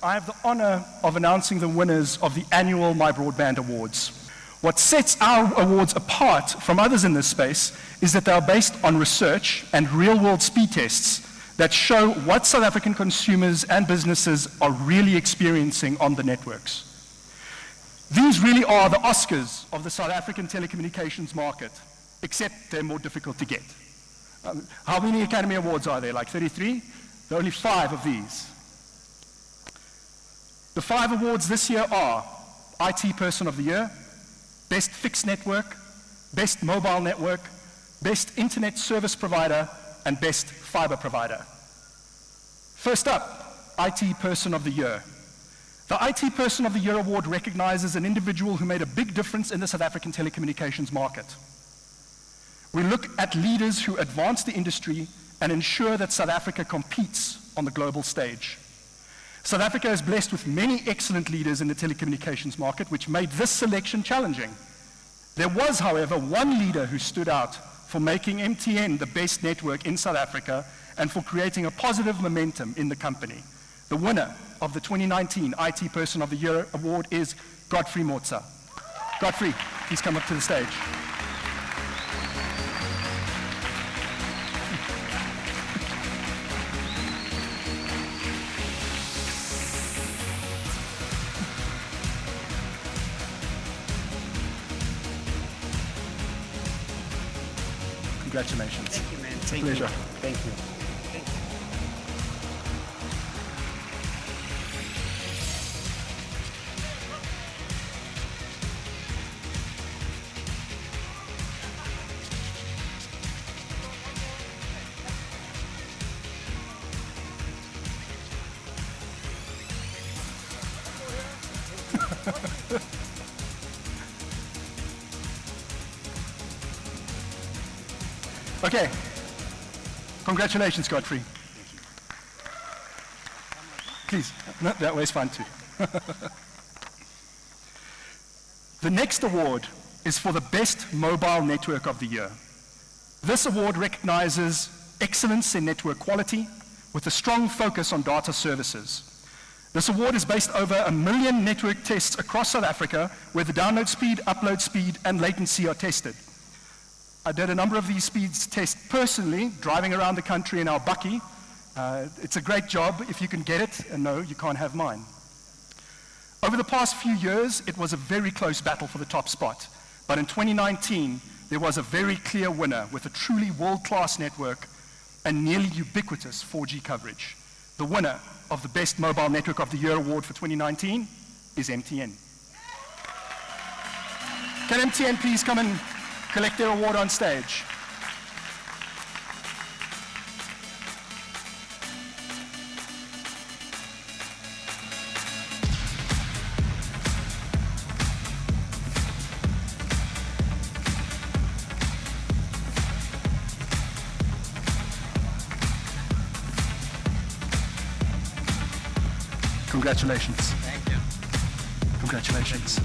I have the honor of announcing the winners of the annual MyBroadband Awards. What sets our awards apart from others in this space is that they are based on research and real-world speed tests that show what South African consumers and businesses are really experiencing on the networks. These really are the Oscars of the South African telecommunications market, except they're more difficult to get. How many Academy Awards are there? Like 33? There are only 5 of these. The 5 awards this year are IT Person of the Year, Best Fixed Network, Best Mobile Network, Best Internet Service Provider, and Best Fiber Provider. First up, IT Person of the Year. The IT Person of the Year award recognizes an individual who made a big difference in the South African telecommunications market. We look at leaders who advance the industry and ensure that South Africa competes on the global stage. South Africa is blessed with many excellent leaders in the telecommunications market, which made this selection challenging. There was, however, one leader who stood out for making MTN the best network in South Africa and for creating a positive momentum in the company. The winner of the 2019 IT Person of the Year award is Godfrey Motsa. Godfrey, please come up to the stage. Congratulations. Thank you, man. It's a pleasure. Thank you. Thank you. Okay. Congratulations, Godfrey. Please. No, that way's fine too. The next award is for the Best Mobile Network of the Year. This award recognizes excellence in network quality with a strong focus on data services. This award is based over 1 million network tests across South Africa where the download speed, upload speed, and latency are tested. I did a number of these speeds tests personally, driving around the country in our bakkie. It's a great job if you can get it, and no, you can't have mine. Over the past few years, it was a very close battle for the top spot. But in 2019, there was a very clear winner with a truly world-class network and nearly ubiquitous 4G coverage. The winner of the Best Mobile Network of the Year award for 2019 is MTN. Can MTN please come and collect their award on stage? Congratulations. Thank you. Congratulations.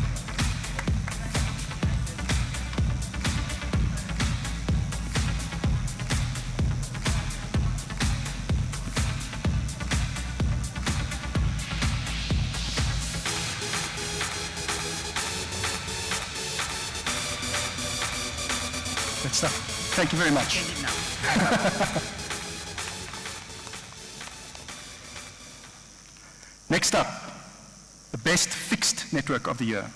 Good stuff. Thank you very much. Next up, the Best Fixed Network of the Year.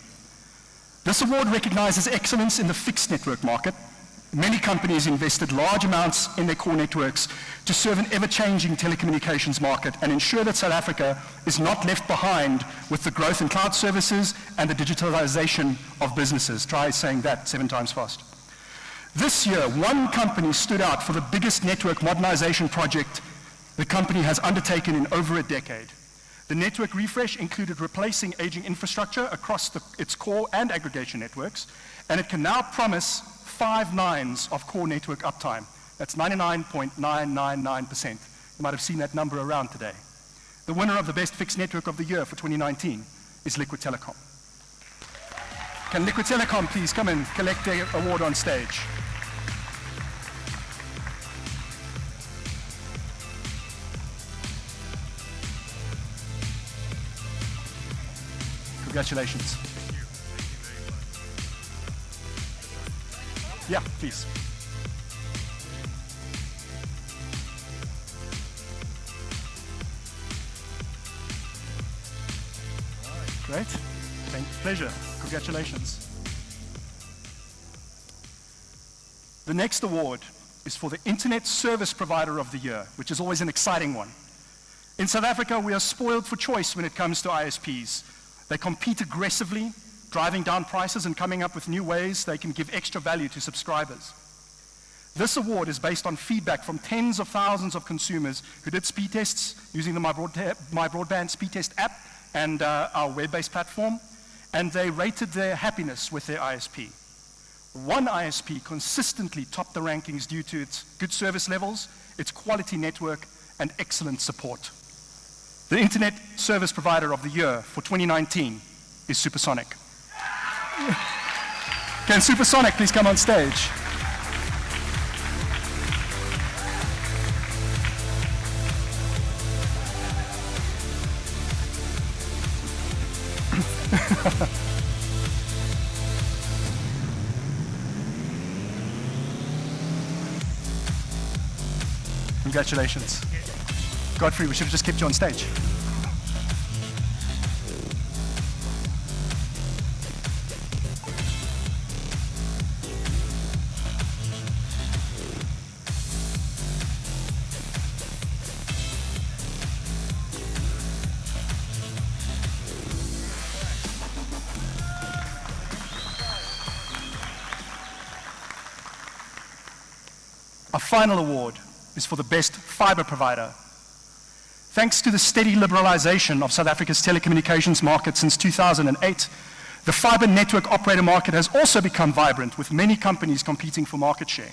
This award recognizes excellence in the fixed network market. Many companies invested large amounts in their core networks to serve an ever-changing telecommunications market and ensure that South Africa is not left behind with the growth in cloud services and the digitalization of businesses. Try saying that 7 times fast. This year, one company stood out for the biggest network modernization project the company has undertaken in over a decade. The network refresh included replacing aging infrastructure across its core and aggregation networks, and it can now promise 5 nines of core network uptime. That's 99.999%. You might have seen that number around today. The winner of the Best Fixed Network of the Year for 2019 is Liquid Telecom. Can Liquid Telecom please come and collect their award on stage? Congratulations. Yeah, please. Great. Pleasure. Congratulations. The next award is for the Internet Service Provider of the Year, which is always an exciting one. In South Africa, we are spoiled for choice when it comes to ISPs. They compete aggressively, driving down prices and coming up with new ways they can give extra value to subscribers. This award is based on feedback from tens of thousands of consumers who did speed tests using the MyBroadband speed test app and our web-based platform, and they rated their happiness with their ISP. One ISP consistently topped the rankings due to its good service levels, its quality network, and excellent support. The Internet Service Provider of the Year for 2019 is Supersonic. Can Supersonic please come on stage? Congratulations. Godfrey, we should have just kept you on stage. Our final award is for the best fiber provider. Thanks to the steady liberalization of South Africa's telecommunications market since 2008, the fiber network operator market has also become vibrant, with many companies competing for market share.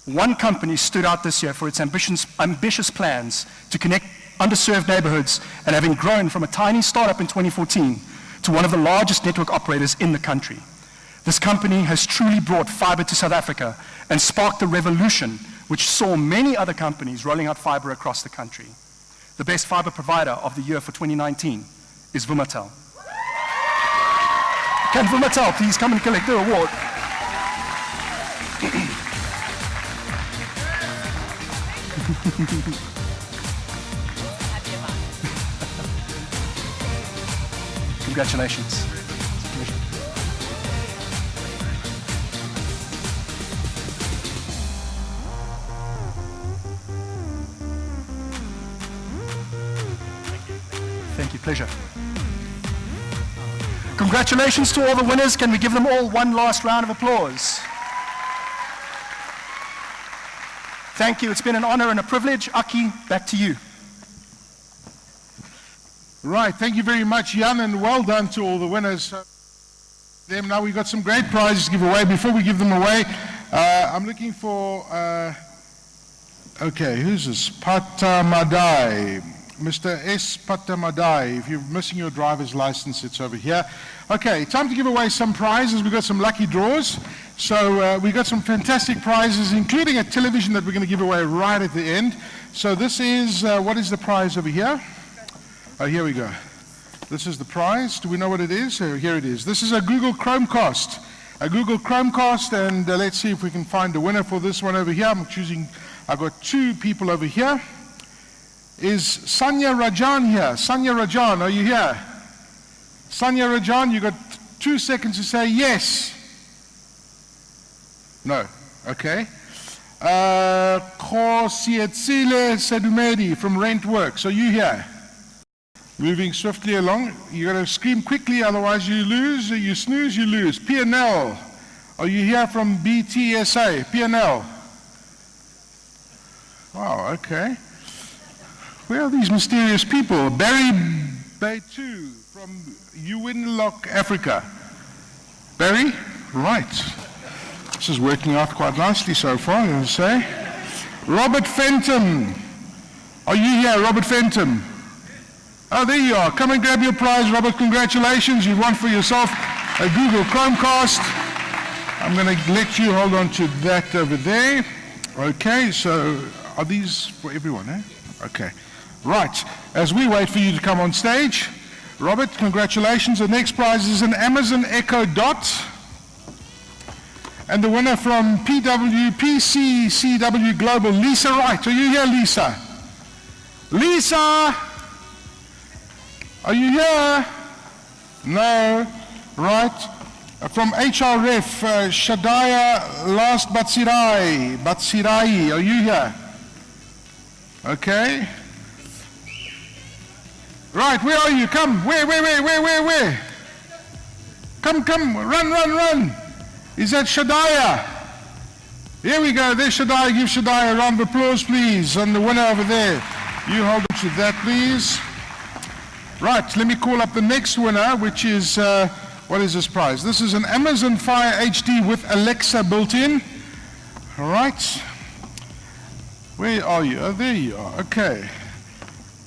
One company stood out this year for its ambitious plans to connect underserved neighborhoods, and having grown from a tiny startup in 2014 to one of the largest network operators in the country. This company has truly brought fiber to South Africa and sparked a revolution which saw many other companies rolling out fiber across the country. The best fiber provider of the year for 2019 is Vumatel. Can Vumatel please come and collect their award? Congratulations. Thank you, pleasure. Congratulations to all the winners. Can we give them all one last round of applause? Thank you, it's been an honor and a privilege. Aki, back to you. Right, thank you very much, Jan, and well done to all the winners. Now we've got some great prizes to give away. Before we give them away, I'm looking for, okay, who's this? Patamadai. Mr. S. Patamadai, if you're missing your driver's license, it's over here. Okay, time to give away some prizes. We've got some lucky draws. So we've got some fantastic prizes, including a television that we're going to give away right at the end. So this is, what is the prize over here? Oh, here we go. This is the prize. Do we know what it is? Here it is. This is a Google Chromecast. A Google Chromecast, and let's see if we can find a winner for this one over here. I've got two people over here. Is Sanya Rajan here? Sanya Rajan, are you here? Sanya Rajan, you got 2 seconds to say yes. No, okay. Khosietsile Sedumedi from Rentworks, are you here? Moving swiftly along. You got to scream quickly, otherwise you lose. You snooze, you lose. P&L, are you here from BTSA? P&L. Wow, okay. Where are these mysterious people? Barry Baitu from Uwinlock, Africa. Barry? Right. This is working out quite nicely so far, I'm going to say. Robert Fenton. Are you here, Robert Fenton? Oh, there you are. Come and grab your prize, Robert. Congratulations. You've won for yourself a Google Chromecast. I'm going to let you hold on to that over there. Okay, so are these for everyone, eh? Okay. Right, as we wait for you to come on stage, Robert, congratulations. The next prize is an Amazon Echo Dot. And the winner from PCCW Global, Lisa Wright. Are you here, Lisa? Lisa! Are you here? No. Right. From HRF, Shadaya Last Batsirai. Are you here? Okay. Right, where are you? Come. Where? Come. Run. Is that Shadaya? Here we go. There's Shadaya. Give Shadaya a round of applause, please. And the winner over there. You hold on to that, please. Right, let me call up the next winner, which is, what is this prize? This is an Amazon Fire HD with Alexa built in. All right. Where are you? Oh, there you are. Okay.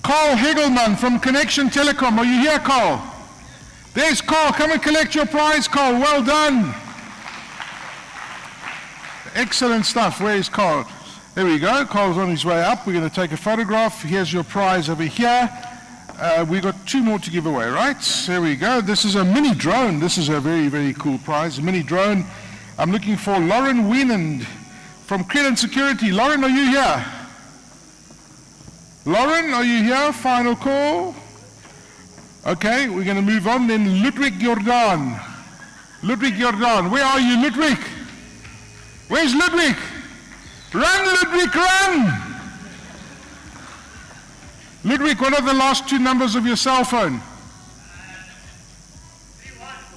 Carl Hegelman from Connection Telecom. Are you here, Carl? There's Carl. Come and collect your prize, Carl. Well done. Excellent stuff. Where is Carl? There we go. Carl's on his way up. We're going to take a photograph. Here's your prize over here. We've got 2 more to give away, right? There we go. This is a mini drone. This is a very, very cool prize. A mini drone. I'm looking for Lauren Wienand from Credit Security. Lauren, are you here? Lauren, are you here? Final call. Okay, we're going to move on. Then Ludwig Jordan. Where are you, Ludwig? Where's Ludwig? Run, Ludwig, run! Ludwig, what are the last 2 numbers of your cell phone?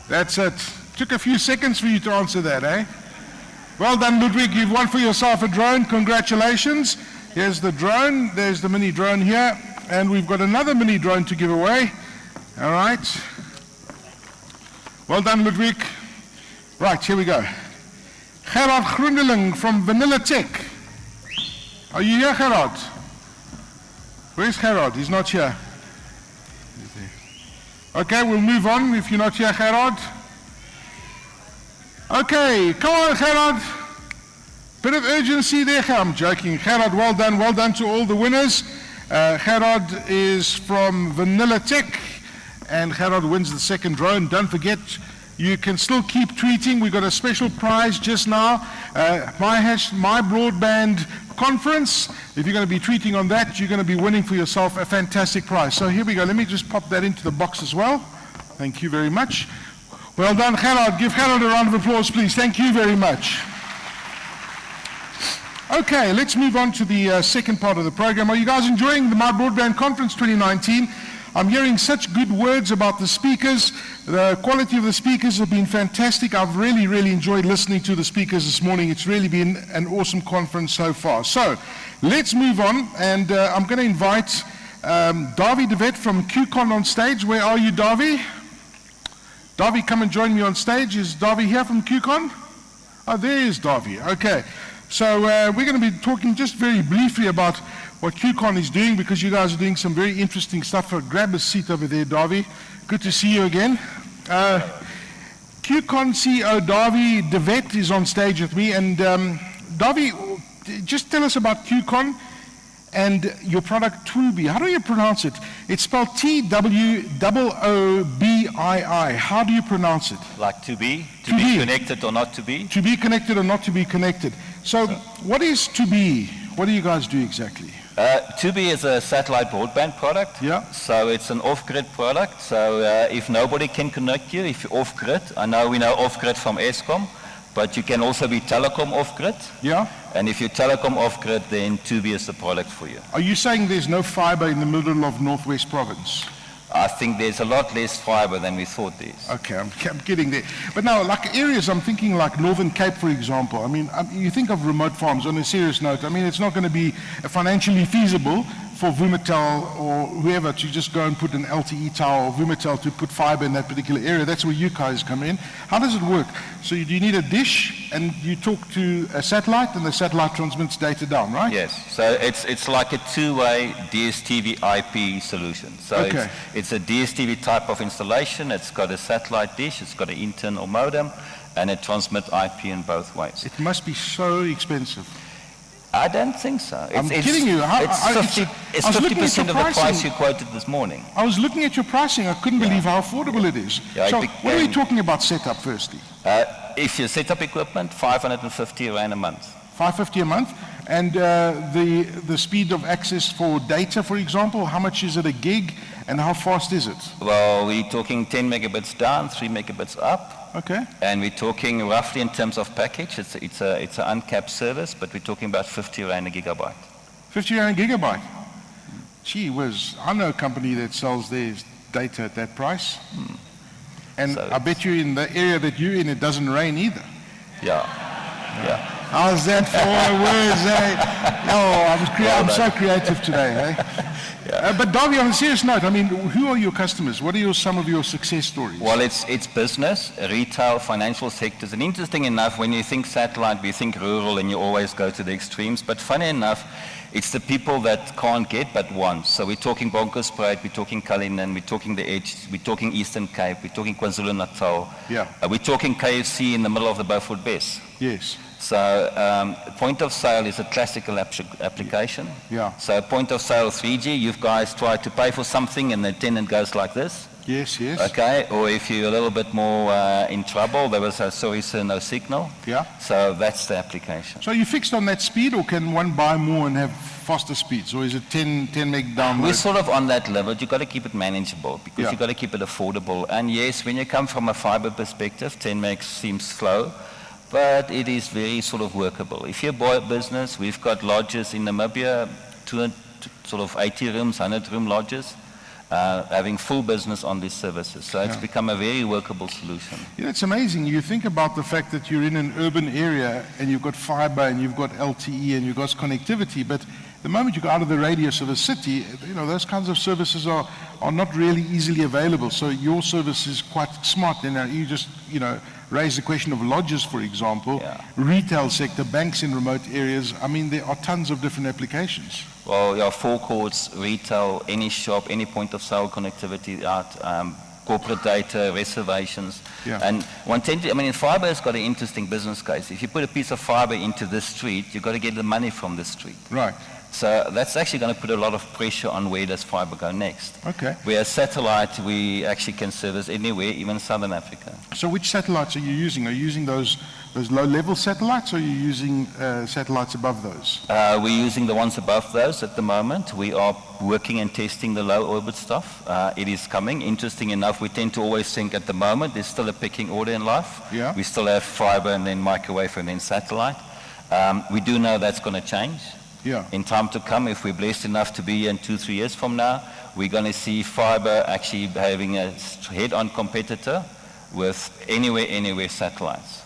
That's it. Took a few seconds for you to answer that, eh? Well done, Ludwig. You've won for yourself a drone. Congratulations. Here's the drone. There's the mini drone here. And we've got another mini drone to give away. All right. Well done, Ludwig. Right, here we go. Gerard Groendeling from Vanilla Tech. Are you here, Gerard? Where's Gerard? He's not here. Okay, we'll move on if you're not here, Gerard. Okay, come on, Gerard. Bit of urgency there. I'm joking. Gerard, well done. Well done to all the winners. Gerard is from Vanilla Tech, and Gerard wins the second drone. Don't forget, you can still keep tweeting. We've got a special prize just now. MyBroadband conference. If you're going to be tweeting on that, you're going to be winning for yourself a fantastic prize. So here we go. Let me just pop that into the box as well. Thank you very much. Well done, Gerard. Give Gerard a round of applause, please. Thank you very much. Okay, let's move on to the second part of the program. Are you guys enjoying the MyBroadband Conference 2019? I'm hearing such good words about the speakers. The quality of the speakers have been fantastic. I've really, really enjoyed listening to the speakers this morning. It's really been an awesome conference so far. So let's move on, and I'm going to invite Davy de Wet from QCon on stage. Where are you, Davy? Davy, come and join me on stage. Is Davy here from QCon? Oh, there is Davy. Okay. So we're going to be talking just very briefly about what QCon is doing, because you guys are doing some very interesting stuff. So grab a seat over there, Davy. Good to see you again. QCon CEO Davy de Wet is on stage with me. And Davy, just tell us about QCon and your product Tubii. How do you pronounce it? It's spelled T-W-O-O-B-I-I. How do you pronounce it? Like to be connected or not to be? To be connected or not to be connected. So what is Tubii? What do you guys do exactly? Tubii is a satellite broadband product. Yeah. So it's an off-grid product. So if nobody can connect you, if you're off-grid, we know off-grid from Eskom, but you can also be telecom off-grid. Yeah. And if you're telecom off-grid, then Tubii is the product for you. Are you saying there's no fiber in the middle of Northwest Province? I think there's a lot less fiber than we thought there is. Okay, I'm getting there. But now, like areas, I'm thinking like Northern Cape, for example. I mean, you think of remote farms. On a serious note, I mean, it's not going to be financially feasible for Vumatel or whoever to just go and put an LTE tower, or Vumatel to put fiber in that particular area. That's where you guys come in. How does it work? So do you need a dish, and you talk to a satellite, and the satellite transmits data down, right? Yes. So it's like a two-way DSTV IP solution. So okay. It's a DSTV type of installation. It's got a satellite dish. It's got an internal modem, and it transmits IP in both ways. It must be so expensive. I don't think so. I'm kidding you. It's I was looking at 50% your of the pricing. price you quoted this morning. I was looking at your pricing. I couldn't believe how affordable it is. Yeah, So it what are we became- talking about setup firstly? If you set up equipment, 550 rand a month. 550 a month. And the speed of access for data, for example, how much is it a gig and how fast is it? Well, we're talking 10 megabits down, 3 megabits up. Okay. And we're talking roughly in terms of package, it's an uncapped service, but we're talking about 50 rand a gigabyte. 50 rand a gigabyte. Gee whiz, I know a company that sells their data at that price. And So I bet you in the area that you're in, it doesn't rain either. Yeah. How's that for words, eh? Oh, I'm so creative today, eh? But Davy, on a serious note, I mean, who are your customers? What are some of your success stories? Well, it's business, retail, financial sectors. And interesting enough, when you think satellite, we think rural and you always go to the extremes. But funny enough, it's the people that can't get but want. So we're talking Bronkhorstspruit, we're talking Cullinan, we're talking the Edge, we're talking Eastern Cape, we're talking KwaZulu-Natal. Yeah. We're talking KFC in the middle of the Beaufort Bess. Yes. So point of sale is a classical application. Yeah. So point of sale 3G, you guys try to pay for something and the attendant goes like this. Yes, yes. Okay, or if you're a little bit more in trouble, there was a sorry sir, no signal. Yeah. So that's the application. So you fixed on that speed, or can one buy more and have faster speeds, or is it 10 meg download? We're sort of on that level. You've got to keep it manageable because Yeah. you've got to keep it affordable. And yes, when you come from a fiber perspective, 10 megs seems slow, but it is very sort of workable. If you're a business, we've got lodges in Namibia, sort of 80 rooms, 100 room lodges, having full business on these services. So it's become a very workable solution. Yeah, it's amazing. You think about the fact that you're in an urban area and you've got fiber and you've got LTE and you've got connectivity, but the moment you go out of the radius of a city, you know, those kinds of services are not really easily available. So your service is quite smart. You just, raise the question of lodges, for example, retail sector, banks in remote areas. I mean, there are tons of different applications. Well, yeah, forecourts, retail, any shop, any point of sale connectivity out, corporate data, reservations. Yeah. And fiber has got an interesting business case. If you put a piece of fiber into this street, you've got to get the money from the street. Right. So that's actually going to put a lot of pressure on where does fiber go next. Okay. Whereas satellite, we actually can service anywhere, even Southern Africa. So which satellites are you using? Are you using those low-level satellites, or are you using satellites above those? We're using the ones above those at the moment. We are working and testing the low orbit stuff. It is coming. Interesting enough, we tend to always think at the moment there's still a pecking order in life. Yeah. We still have fiber and then microwave and then satellite. We do know that's going to change. Yeah. In time to come, if we're blessed enough to be here in 2-3 years from now, we're going to see fiber actually having a head-on competitor with anywhere satellites.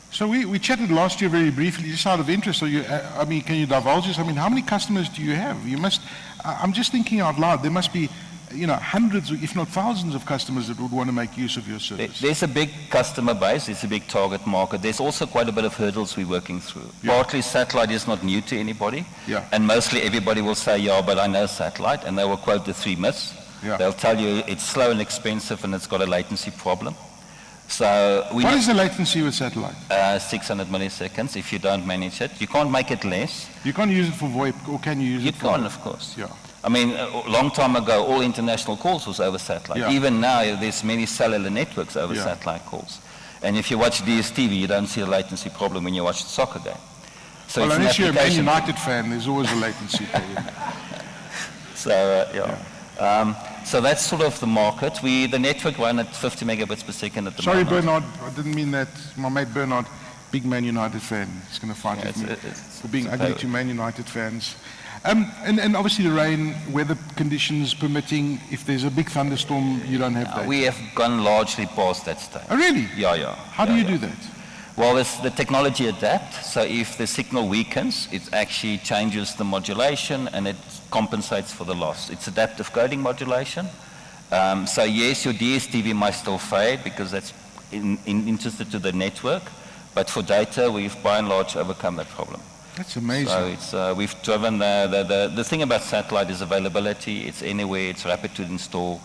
So we chatted last year very briefly, just out of interest. Can you divulge this? I mean, how many customers do you have? I'm just thinking out loud, there must be, hundreds, if not thousands of customers that would want to make use of your service. There's a big customer base, there's a big target market. There's also quite a bit of hurdles we're working through. Yeah. Partly satellite is not new to anybody. Yeah. And mostly everybody will say, yeah, but I know satellite, and they will quote the 3 myths. Yeah. They'll tell you it's slow and expensive and it's got a latency problem. So What is the latency with satellite? 600 milliseconds if you don't manage it. You can't make it less. You can't use it for VoIP, or can you use You it for... can, of course. Yeah. I mean, a long time ago, all international calls was over satellite. Yeah. Even now, there's many cellular networks over Yeah. satellite calls. And if you watch DSTV, you don't see a latency problem when you watch the soccer game. So Well, it's an unless you're a Man application. United fan, there's always a latency problem. So, so that's sort of the market. The network run at 50 megabits per second at the Sorry, moment. Bernard, I didn't mean that. My mate Bernard, big Man United fan, he's going to fight Yeah, with me it's for being a ugly power. to Man United fans. And obviously the rain, weather conditions permitting, if there's a big thunderstorm, you don't have that. We have gone largely past that stage. Oh, really? Yeah. How do you do that? Well, the technology adapts. So if the signal weakens, it actually changes the modulation and it compensates for the loss. It's adaptive coding modulation. So yes, your DSTV might still fade because that's interested to the network. But for data, we've by and large overcome that problem. That's amazing. So it's, we've driven the thing about satellite is availability. It's anywhere. It's rapid to install.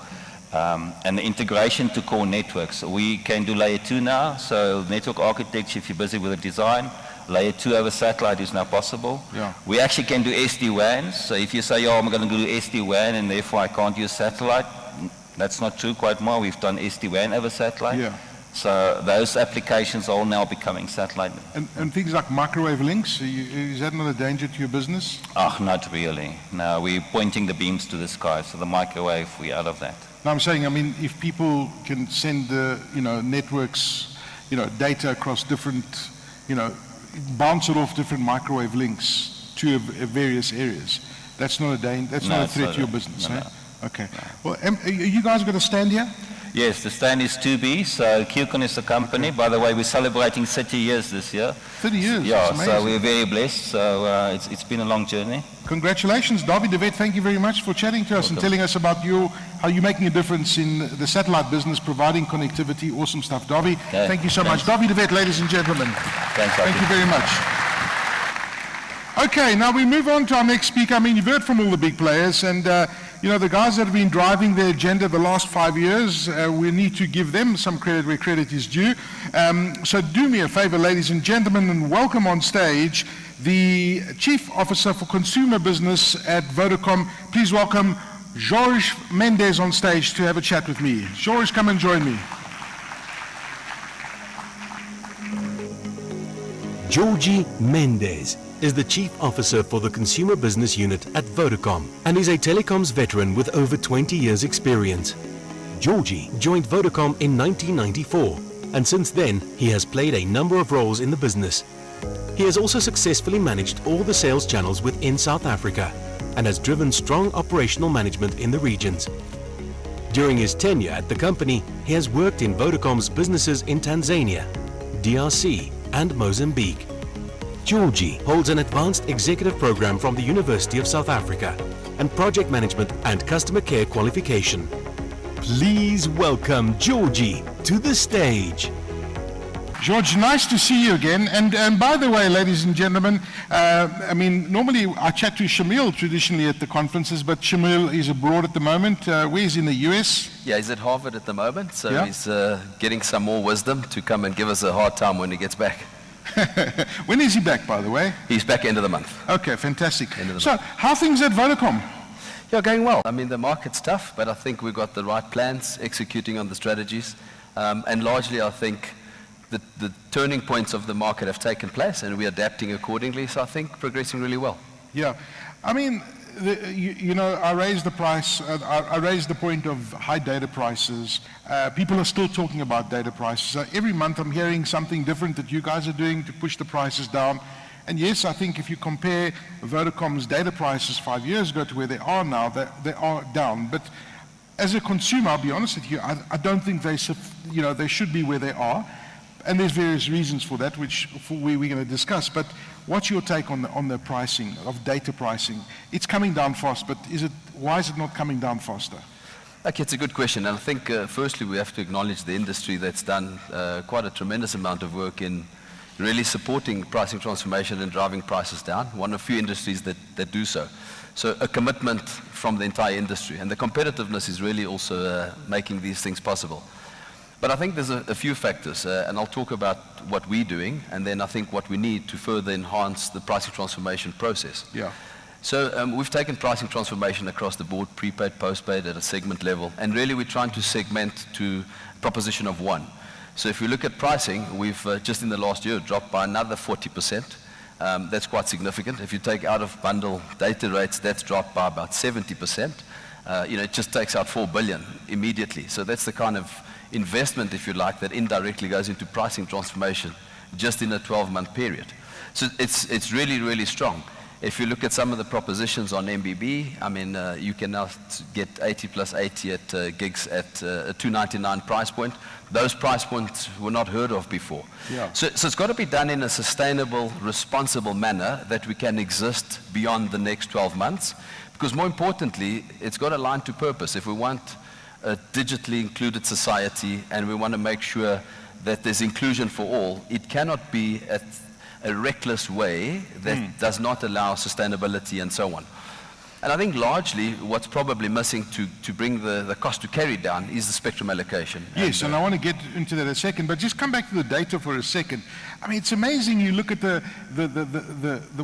And the integration to core networks. We can do layer 2 now, so network architecture, if you're busy with a design, Layer 2 over satellite is now possible. Yeah. We actually can do SD-WAN. So if you say, oh, I'm going to do SD-WAN and therefore I can't use satellite, that's not true quite more. We've done SD-WAN over satellite. Yeah. So those applications are all now becoming satellite. And things like microwave links, is that not a danger to your business? Oh, not really. No, we're pointing the beams to the sky. So the microwave, we're out of that. No, I'm saying, I mean, if people can send, networks, data across different, bounce it off different microwave links to various areas, that's not a that's not a threat to your business, no, eh? no. Okay. Well, are you guys going to stand here? Yes, the stand is 2B, so QCon is the company. Okay. By the way, we're celebrating 30 years this year. 30 years, Yeah, that's amazing. so we're very blessed. So it's been a long journey. Congratulations, Davy de Wet. Thank you very much for chatting to us and telling us about how you're making a difference in the satellite business, providing connectivity. Awesome stuff, Davy. Okay, thank you so thanks. much. Davy de Wet, ladies and gentlemen. Thanks, Thank you very much. Okay, now we move on to our next speaker. I mean, you've heard from all the big players, and the guys that have been driving the agenda the last 5 years, we need to give them some credit where credit is due. So do me a favor, ladies and gentlemen, and welcome on stage the Chief Officer for Consumer Business at Vodacom. Please welcome Jorge Mendes on stage to have a chat with me. Jorge, come and join me. Jorge Mendes is the Chief Officer for the Consumer Business Unit at Vodacom and is a telecoms veteran with over 20 years experience. Jorge joined Vodacom in 1994 and since then he has played a number of roles in the business. He has also successfully managed all the sales channels within South Africa and has driven strong operational management in the regions. During his tenure at the company, he has worked in Vodacom's businesses in Tanzania, DRC and Mozambique. Jorge holds an advanced executive program from the University of South Africa and project management and customer care qualification. Please welcome Jorge to the stage. George, nice to see you again. And by the way, ladies and gentlemen, normally I chat to Shamil traditionally at the conferences, but Shamil is abroad at the moment. Where is he in the US? Yeah, he's at Harvard at the moment, so Yeah. he's getting some more wisdom to come and give us a hard time when he gets back. When is he back, by the way? He's back end of the month. Okay, fantastic. End of the So, how are things at Vodacom? Yeah, going well. I mean, the market's tough, but I think we've got the right plans, executing on the strategies, and largely I think the turning points of the market have taken place and we're adapting accordingly, so I think progressing really well. Yeah, I mean, I raised the price, I raised the point of high data prices. People are still talking about data prices. Every month I'm hearing something different that you guys are doing to push the prices down. And yes, I think if you compare Vodacom's data prices 5 years ago to where they are now, they are down. But as a consumer, I'll be honest with you, I don't think they should be where they are. And there's various reasons for that, which we're going to discuss. But what's your take on the pricing, of data pricing? It's coming down fast, but why is it not coming down faster? Okay, it's a good question. And I think, firstly, we have to acknowledge the industry that's done quite a tremendous amount of work in really supporting pricing transformation and driving prices down. One of few industries that do so. So a commitment from the entire industry. And the competitiveness is really also making these things possible. But I think there's a few factors, and I'll talk about what we're doing, and then I think what we need to further enhance the pricing transformation process. Yeah. So we've taken pricing transformation across the board, prepaid, postpaid, at a segment level, and really we're trying to segment to a proposition of one. So if you look at pricing, we've just in the last year dropped by another 40%. That's quite significant. If you take out of bundle data rates, that's dropped by about 70%. It just takes out 4 billion immediately. So that's the kind of investment, if you like, that indirectly goes into pricing transformation just in a 12-month period. So it's really, really strong. If you look at some of the propositions on MBB, I mean, you can now get 80 plus 80 at gigs at a 299 price point. Those price points were not heard of before. Yeah. So it's got to be done in a sustainable, responsible manner that we can exist beyond the next 12 months. Because more importantly, it's got to align to purpose. If we want a digitally included society and we want to make sure that there's inclusion for all, it cannot be a reckless way that does not allow sustainability and so on. And I think largely what's probably missing to bring the cost to carry down is the spectrum allocation. Yes, and I want to get into that in a second, but just come back to the data for a second. I mean, it's amazing. You look at the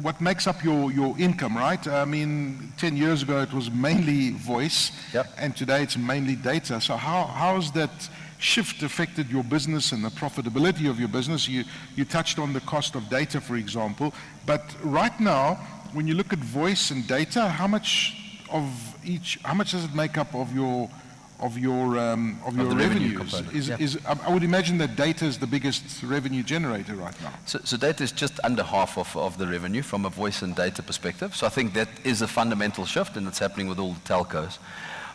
what makes up your income, right? I mean, 10 years ago it was mainly voice, Yep. and today it's mainly data. So how has that shift affected your business and the profitability of your business? You touched on the cost of data, for example, but right now, when you look at voice and data, how much does it make up of your revenue revenues? component, I would imagine that data is the biggest revenue generator right now. So data is just under half of the revenue from a voice and data perspective. So I think that is a fundamental shift, and it's happening with all the telcos.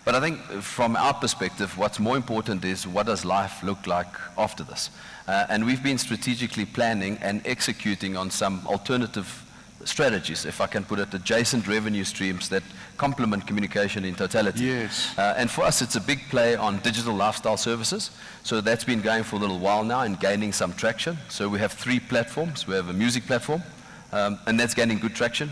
But I think from our perspective, what's more important is what does life look like after this? And we've been strategically planning and executing on some alternative strategies, if I can put it, adjacent revenue streams that complement communication in totality. Yes. And for us, it's a big play on digital lifestyle services. So that's been going for a little while now and gaining some traction. So we have 3 platforms. We have a music platform, and that's gaining good traction.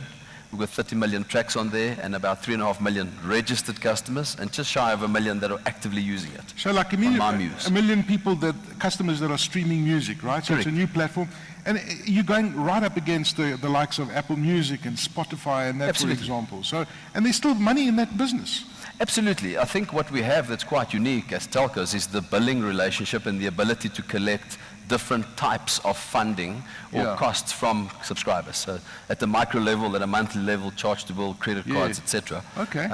We've got 30 million tracks on there and about 3.5 million registered customers and just shy of 1 million that are actively using it. So like a million people, customers that are streaming music, right? So Correct. it's a new platform. And you're going right up against the likes of Apple Music and Spotify and that, Absolutely. for example. So, and there's still money in that business. Absolutely. I think what we have that's quite unique as telcos is the billing relationship and the ability to collect different types of funding or Yeah. costs from subscribers. So at the micro level, at a monthly level, charge to bill, credit cards, Yeah. etc. Okay.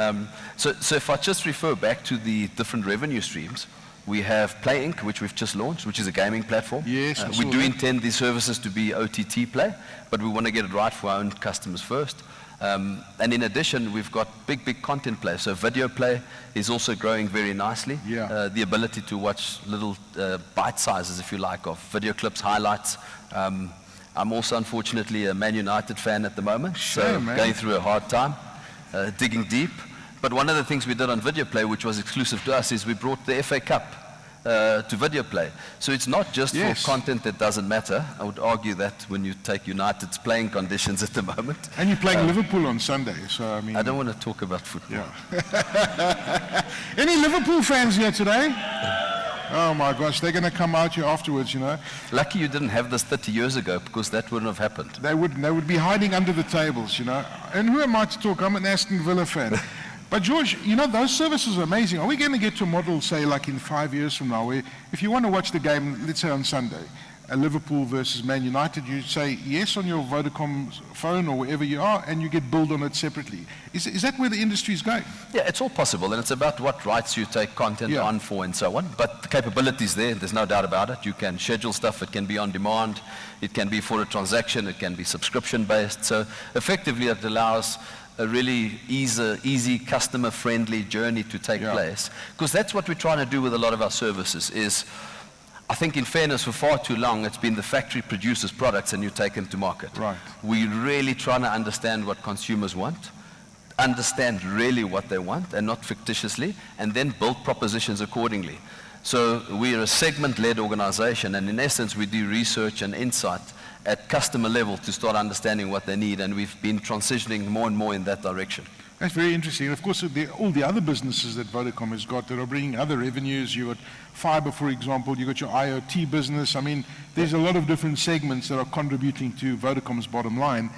So if I just refer back to the different revenue streams, we have Play Inc., which we've just launched, which is a gaming platform. Yes, I we saw do that. intend these services to be OTT play, but we want to get it right for our own customers first. And in addition, we've got big content play. So video play is also growing very nicely. Yeah. The ability to watch little bite sizes, if you like, of video clips, highlights. I'm also, unfortunately, a Man United fan at the moment, so Shame, man. going through a hard time, digging deep. But one of the things we did on video play, which was exclusive to us, is we brought the FA Cup to video play. So it's not just Yes. for content that doesn't matter. I would argue that when you take United's playing conditions at the moment. And you're playing Liverpool on Sunday, so I mean... I don't want to talk about football. Yeah. Any Liverpool fans here today? Oh my gosh, they're going to come out here afterwards, you know. Lucky you didn't have this 30 years ago, because that wouldn't have happened. They would be hiding under the tables, you know. And who am I to talk? I'm an Aston Villa fan. But George, you know, those services are amazing. Are we going to get to a model, say, like in 5 years from now, where if you want to watch the game, let's say on Sunday, Liverpool versus Man United, you say yes on your Vodacom phone or wherever you are, and you get billed on it separately. Is that where the industry is going? Yeah, it's all possible, and it's about what rights you take content Yeah. on for and so on. But the capability is there's no doubt about it. You can schedule stuff, it can be on demand, it can be for a transaction, it can be subscription-based. So effectively it allows a really easy customer-friendly journey to take Yeah. place. Because that's what we're trying to do with a lot of our services is, I think in fairness, for far too long, it's been the factory produces products and you take them to market. Right. We're really trying to understand what consumers want, understand really what they want and not fictitiously, and then build propositions accordingly. So we're a segment-led organization, and in essence, we do research and insight at customer level to start understanding what they need, and we've been transitioning more and more in that direction. That's very interesting. And of course, all the other businesses that Vodacom has got that are bringing other revenues, you've got fiber, for example, you've got your IoT business. I mean, there's a lot of different segments that are contributing to Vodacom's bottom line.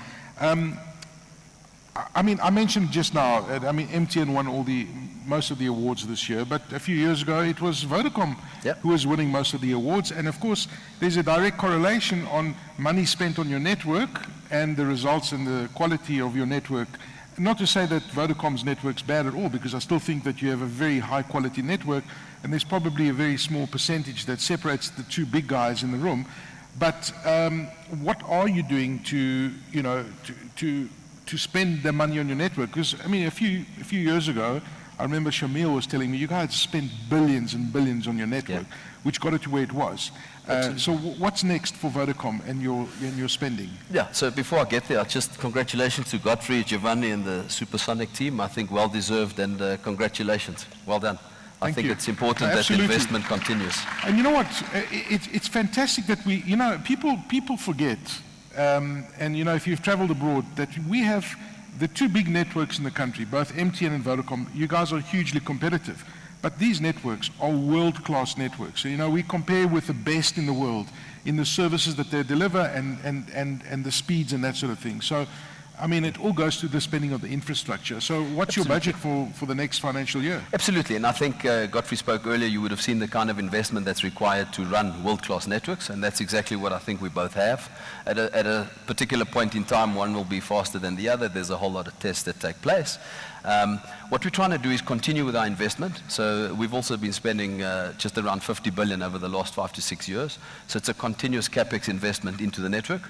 I mean, I mentioned just now, I mean, MTN won most of the awards this year, but a few years ago it was Vodacom Yep. who was winning most of the awards. And of course, there's a direct correlation on money spent on your network and the results and the quality of your network. Not to say that Vodacom's network's bad at all, because I still think that you have a very high quality network, and there's probably a very small percentage that separates the two big guys in the room. But what are you doing to, you know, to spend the money on your network? Because, I mean, a few years ago, I remember Shamil was telling me, you guys spent billions and billions on your network, Yeah. which got it to where it was. So what's next for Vodacom and your spending? Yeah, so before I get there, just congratulations to Godfrey, Giovanni, and the Supersonic team. I think well deserved, and congratulations. Well done. I Thank think you. it's important that the Absolutely. investment continues. And you know what? It's fantastic that we, you know, people forget, and you know, if you've traveled abroad, that we have the two big networks in the country, both MTN and Vodacom, you guys are hugely competitive. But these networks are world-class networks. So, you know, we compare with the best in the world in the services that they deliver and the speeds and that sort of thing. So, I mean, it all goes to the spending of the infrastructure. So what's your budget for the next financial year? Absolutely, and I think Godfrey spoke earlier, you would have seen the kind of investment that's required to run world-class networks, and that's exactly what I think we both have. At a particular point in time, one will be faster than the other. There's a whole lot of tests that take place. What we're trying to do is continue with our investment. So we've also been spending just around 50 billion over the last 5 to 6 years. So it's a continuous capex investment into the network,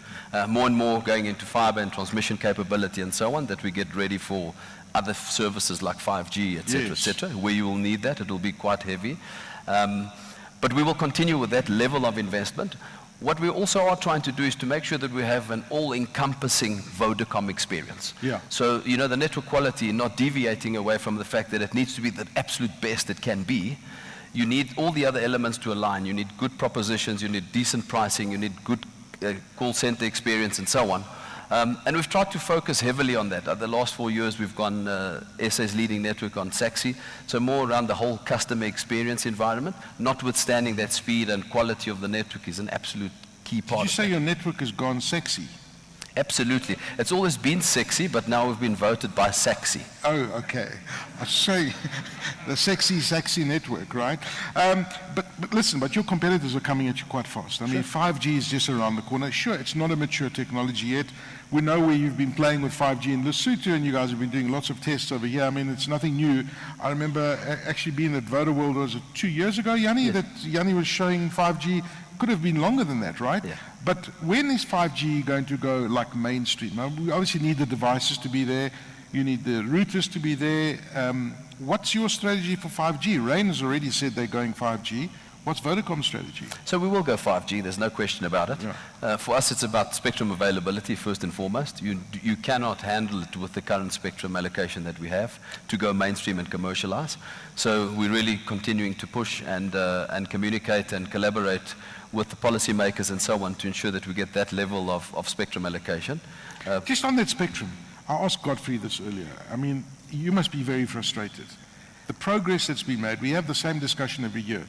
more and more going into fiber and transmission capability and so on, that we get ready for other services like 5G, et cetera, where you will need that. It will be quite heavy. But we will continue with that level of investment. What we also are trying to do is to make sure that we have an all-encompassing Vodacom experience. Yeah. So, you know, the network quality, not deviating away from the fact that it needs to be the absolute best it can be. You need all the other elements to align. You need good propositions, you need decent pricing, you need good call center experience and so on. And we've tried to focus heavily on that. The last 4 years, we've gone SA's leading network on SAXI, so more around the whole customer experience environment, notwithstanding that speed and quality of the network is an absolute key part. Did you say your network has gone sexy? Absolutely. It's always been sexy, but now we've been voted by SAXI. Oh, okay. I say the sexy network, right? But listen, but your competitors are coming at you quite fast. I mean, 5G is just around the corner. Sure, it's not a mature technology yet. We know where you've been playing with 5G in Lesotho, and you guys have been doing lots of tests over here. I mean, it's nothing new. I remember actually being at VodaWorld, was it 2 years ago, Yanni, Yes. that Yanni was showing 5G. Could have been longer than that, right? Yeah. But when is 5G going to go like mainstream? Now, we obviously need the devices to be there. You need the routers to be there. What's your strategy for 5G? Rain has already said they're going 5G. What's Vodacom's strategy? So we will go 5G, there's no question about it. Yeah. For us, it's about spectrum availability first and foremost. You cannot handle it with the current spectrum allocation that we have to go mainstream and commercialize. So we're really continuing to push and communicate and collaborate with the policymakers and so on to ensure that we get that level of spectrum allocation. Just on that spectrum, I asked Godfrey this earlier. I mean, you must be very frustrated. The progress that's been made, we have the same discussion every year.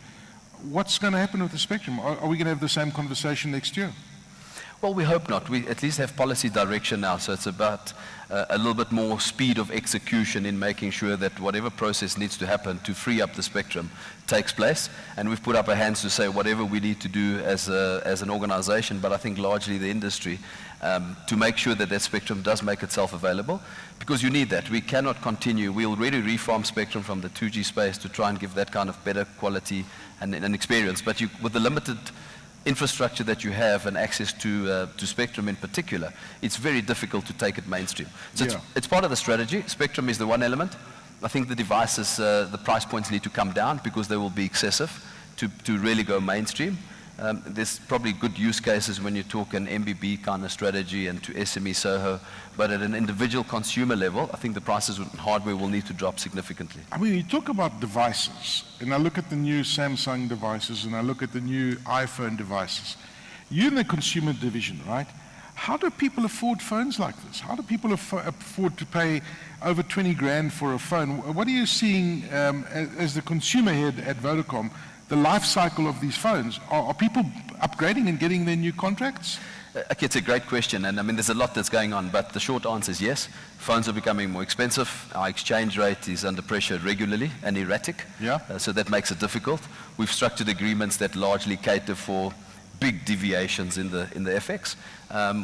What's going to happen with the spectrum? Are we going to have the same conversation next year? Well, we hope not. We at least have policy direction now, so it's about a little bit more speed of execution in making sure that whatever process needs to happen to free up the spectrum takes place. And we've put up our hands to say whatever we need to do as an organization, but I think largely the industry, to make sure that that spectrum does make itself available, because you need that. We cannot continue. We already reform spectrum from the 2G space to try and give that kind of better quality and experience, but with the limited infrastructure that you have and access to spectrum in particular, it's very difficult to take it mainstream. So it's part of the strategy. Spectrum is the one element. I think the devices, the price points need to come down because they will be excessive to really go mainstream. There's probably good use cases when you talk an MBB kind of strategy and to SME SOHO, but at an individual consumer level, I think the prices of hardware will need to drop significantly. I mean, you talk about devices, and I look at the new Samsung devices, and I look at the new iPhone devices. You're in the consumer division, right? How do people afford phones like this? How do people afford to pay over 20 grand for a phone? What are you seeing as the consumer head at Vodacom, the life cycle of these phones? Are people upgrading and getting their new contracts? Okay, it's a great question, and I mean, there's a lot that's going on, but the short answer is yes. Phones are becoming more expensive. Our exchange rate is under pressure regularly and erratic, so that makes it difficult. We've structured agreements that largely cater for big deviations in the FX.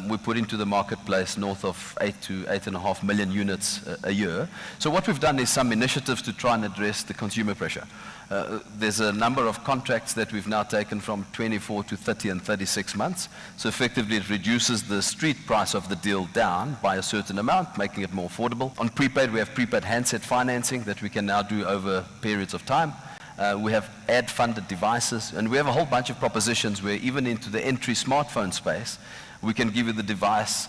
We put into the marketplace north of 8 to 8.5 million units a year. So what we've done is some initiatives to try and address the consumer pressure. There's a number of contracts that we've now taken from 24 to 30 and 36 months. So effectively it reduces the street price of the deal down by a certain amount, making it more affordable. On prepaid, we have prepaid handset financing that we can now do over periods of time. We have ad-funded devices, and we have a whole bunch of propositions where even into the entry smartphone space, we can give you the device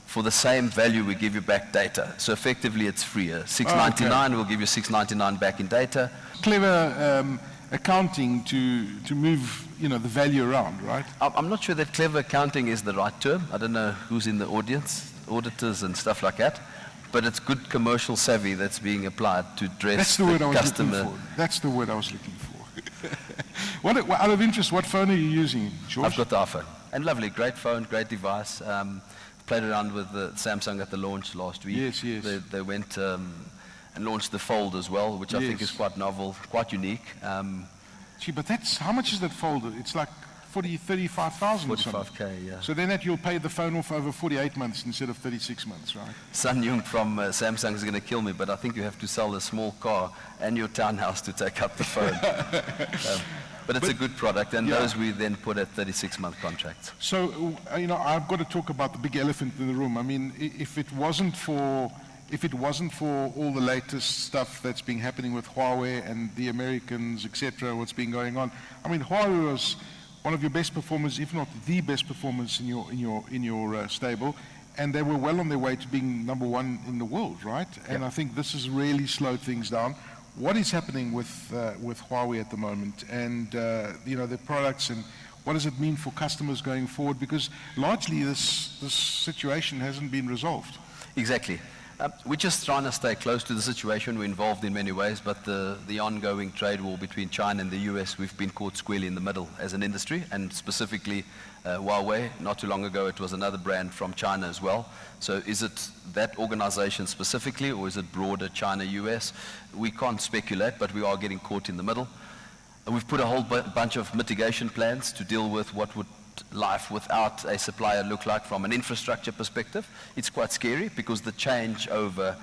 for the same value we give you back data. So effectively it's free. $6.99, we'll give you $6.99 back in data. Clever accounting to move, the value around, right? I'm not sure that clever accounting is the right term. I don't know who's in the audience, auditors and stuff like that. but it's good commercial savvy that's being applied to dress That's the word I was customer. looking for. That's the word I was looking for. Out of interest, what phone are you using, George? I've got the iPhone. And lovely, great phone, great device. Played around with the Samsung at the launch last week. Yes, yes. They went and launched the Fold as well, which I think Yes. is quite novel, quite unique. Gee, but that's, how much is that folder? It's like 35,000 or something. 45K, yeah. So then that you'll pay the phone off over 48 months instead of 36 months, right? Sun Yung from Samsung is going to kill me, but I think you have to sell a small car and your townhouse to take up the phone. But it's a good product, and Yeah. those we then put at 36-month contracts. So, I've got to talk about the big elephant in the room. I mean, if it wasn't for all the latest stuff that's been happening with Huawei and the Americans, etc., what's been going on, I mean, Huawei was one of your best performers, if not the best performance in your stable, and they were well on their way to being number one in the world, right? And Yeah. I think this has really slowed things down. What is happening with Huawei at the moment, and their products, and what does it mean for customers going forward? Because largely this situation hasn't been resolved. Exactly. We're just trying to stay close to the situation. We're involved in many ways, but the ongoing trade war between China and the US, we've been caught squarely in the middle as an industry, and specifically Huawei. Not too long ago, it was another brand from China as well. So is it that organization specifically, or is it broader China-US? We can't speculate, but we are getting caught in the middle. We've put a whole bunch of mitigation plans to deal with what would life without a supplier look like from an infrastructure perspective. It's quite scary because the changeover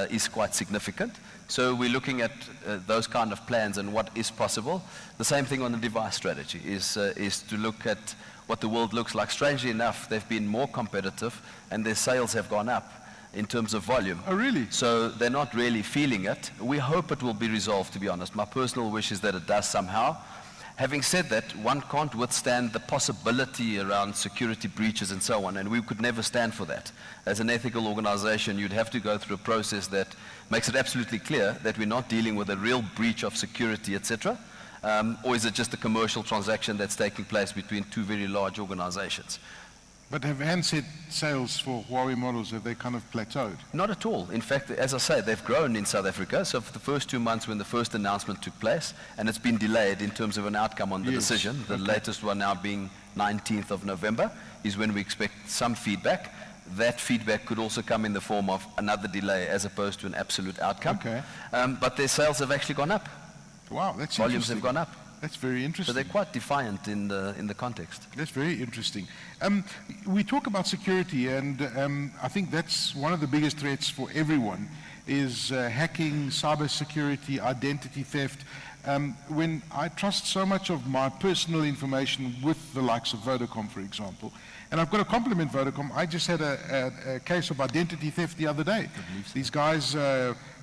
is quite significant. So we're looking at those kind of plans and what is possible. The same thing on the device strategy is to look at what the world looks like. Strangely enough, they've been more competitive and their sales have gone up in terms of volume. Oh, really? So they're not really feeling it. We hope it will be resolved, to be honest. My personal wish is that it does somehow. Having said that, one can't withstand the possibility around security breaches and so on, and we could never stand for that. As an ethical organization, you'd have to go through a process that makes it absolutely clear that we're not dealing with a real breach of security, etc., or is it just a commercial transaction that's taking place between two very large organizations? But have handset sales for Huawei models, have they kind of plateaued? Not at all. In fact, as I say, they've grown in South Africa. So for the first 2 months when the first announcement took place, and it's been delayed in terms of an outcome on the Yes. decision, the latest one now being 19th of November, is when we expect some feedback. That feedback could also come in the form of another delay as opposed to an absolute outcome. Okay. But their sales have actually gone up. Wow, that's Volumes interesting. have gone up. That's very So interesting. they're quite defiant in the context. That's very interesting. We talk about security, and I think that's one of the biggest threats for everyone is hacking, cybersecurity, identity theft. When I trust so much of my personal information with the likes of Vodacom, for example, and I've got to compliment Vodacom. I just had a case of identity theft the other day. These guys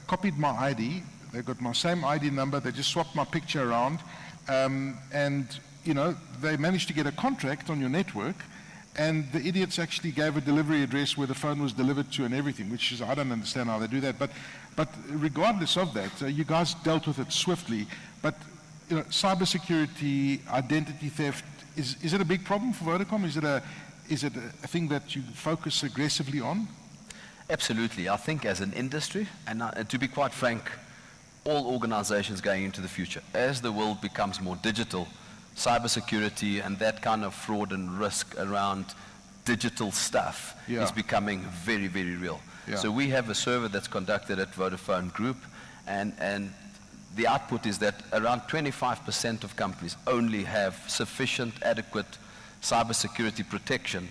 copied my ID. They got my same ID number. They just swapped my picture around. And they managed to get a contract on your network, and the idiots actually gave a delivery address where the phone was delivered to and everything, which is, I don't understand how they do that. But regardless of that, you guys dealt with it swiftly. But cybersecurity, identity theft, is it a big problem for Vodacom? Is it a thing that you focus aggressively on? Absolutely. I think as an industry, and to be quite frank, all organizations going into the future, as the world becomes more digital, cybersecurity and that kind of fraud and risk around digital stuff is becoming very, very real. Yeah. So we have a survey that's conducted at Vodafone Group, and the output is that around 25% of companies only have sufficient, adequate cybersecurity protection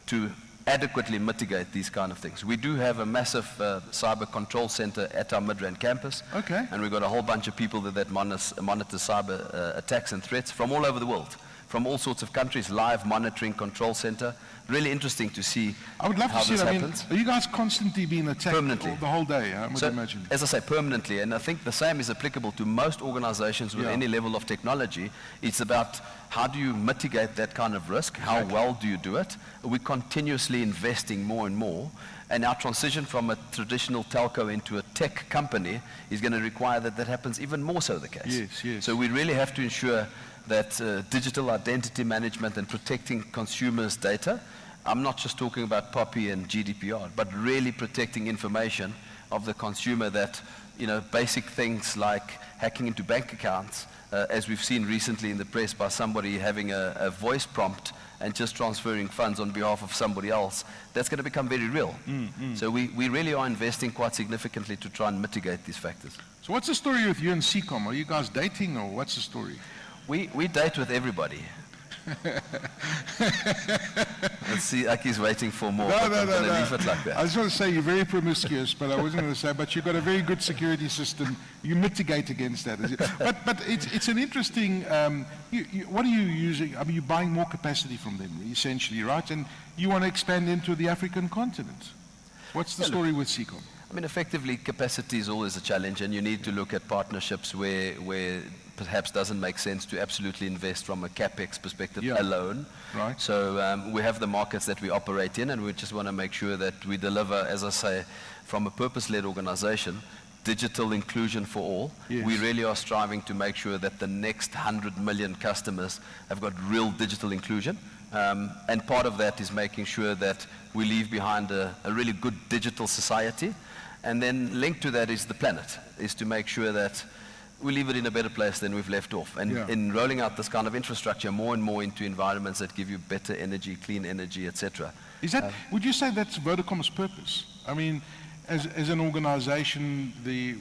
to adequately mitigate these kind of things. We do have a massive cyber control center at our Midrand campus. Okay. And we've got a whole bunch of people that monitor cyber attacks and threats from all over the world, from all sorts of countries, live monitoring control center. Really interesting to see I would love how to see this it. I mean, happens. are you guys constantly being attacked Permanently. the whole day, I would So, imagine? as I say, permanently, and I think the same is applicable to most organizations with Yeah. any level of technology. It's about how do you mitigate that kind of risk? How well do you do it? We're continuously investing more and more, and our transition from a traditional telco into a tech company is going to require that happens even more so the case. Yes, yes. So we really have to ensure that digital identity management and protecting consumers' data I'm not just talking about POPI and GDPR, but really protecting information of the consumer that, basic things like hacking into bank accounts, as we've seen recently in the press by somebody having a voice prompt and just transferring funds on behalf of somebody else, that's going to become very real. So we really are investing quite significantly to try and mitigate these factors. So what's the story with you and Seacom? Are you guys dating, or what's the story? We date with everybody. Let's see, Aki's waiting for more. I'm going to leave it like that. I just want to say you're very promiscuous, but I wasn't going to say, but you've got a very good security system. You mitigate against that. But it's an interesting, what are you using? I mean, you're buying more capacity from them, essentially, right? And you want to expand into the African continent. What's the story with Seacom? I mean, effectively, capacity is always a challenge, and you need to look at partnerships where perhaps doesn't make sense to absolutely invest from a CapEx perspective alone. Right. So we have the markets that we operate in, and we just want to make sure that we deliver, as I say, from a purpose-led organization, digital inclusion for all. Yes. We really are striving to make sure that the next 100 million customers have got real digital inclusion. And part of that is making sure that we leave behind a really good digital society. And then linked to that is the planet, is to make sure that we leave it in a better place than we've left off. And in rolling out this kind of infrastructure more and more into environments that give you better energy, clean energy, etc. Is that, would you say that's Vodacom's purpose? I mean, as an organization,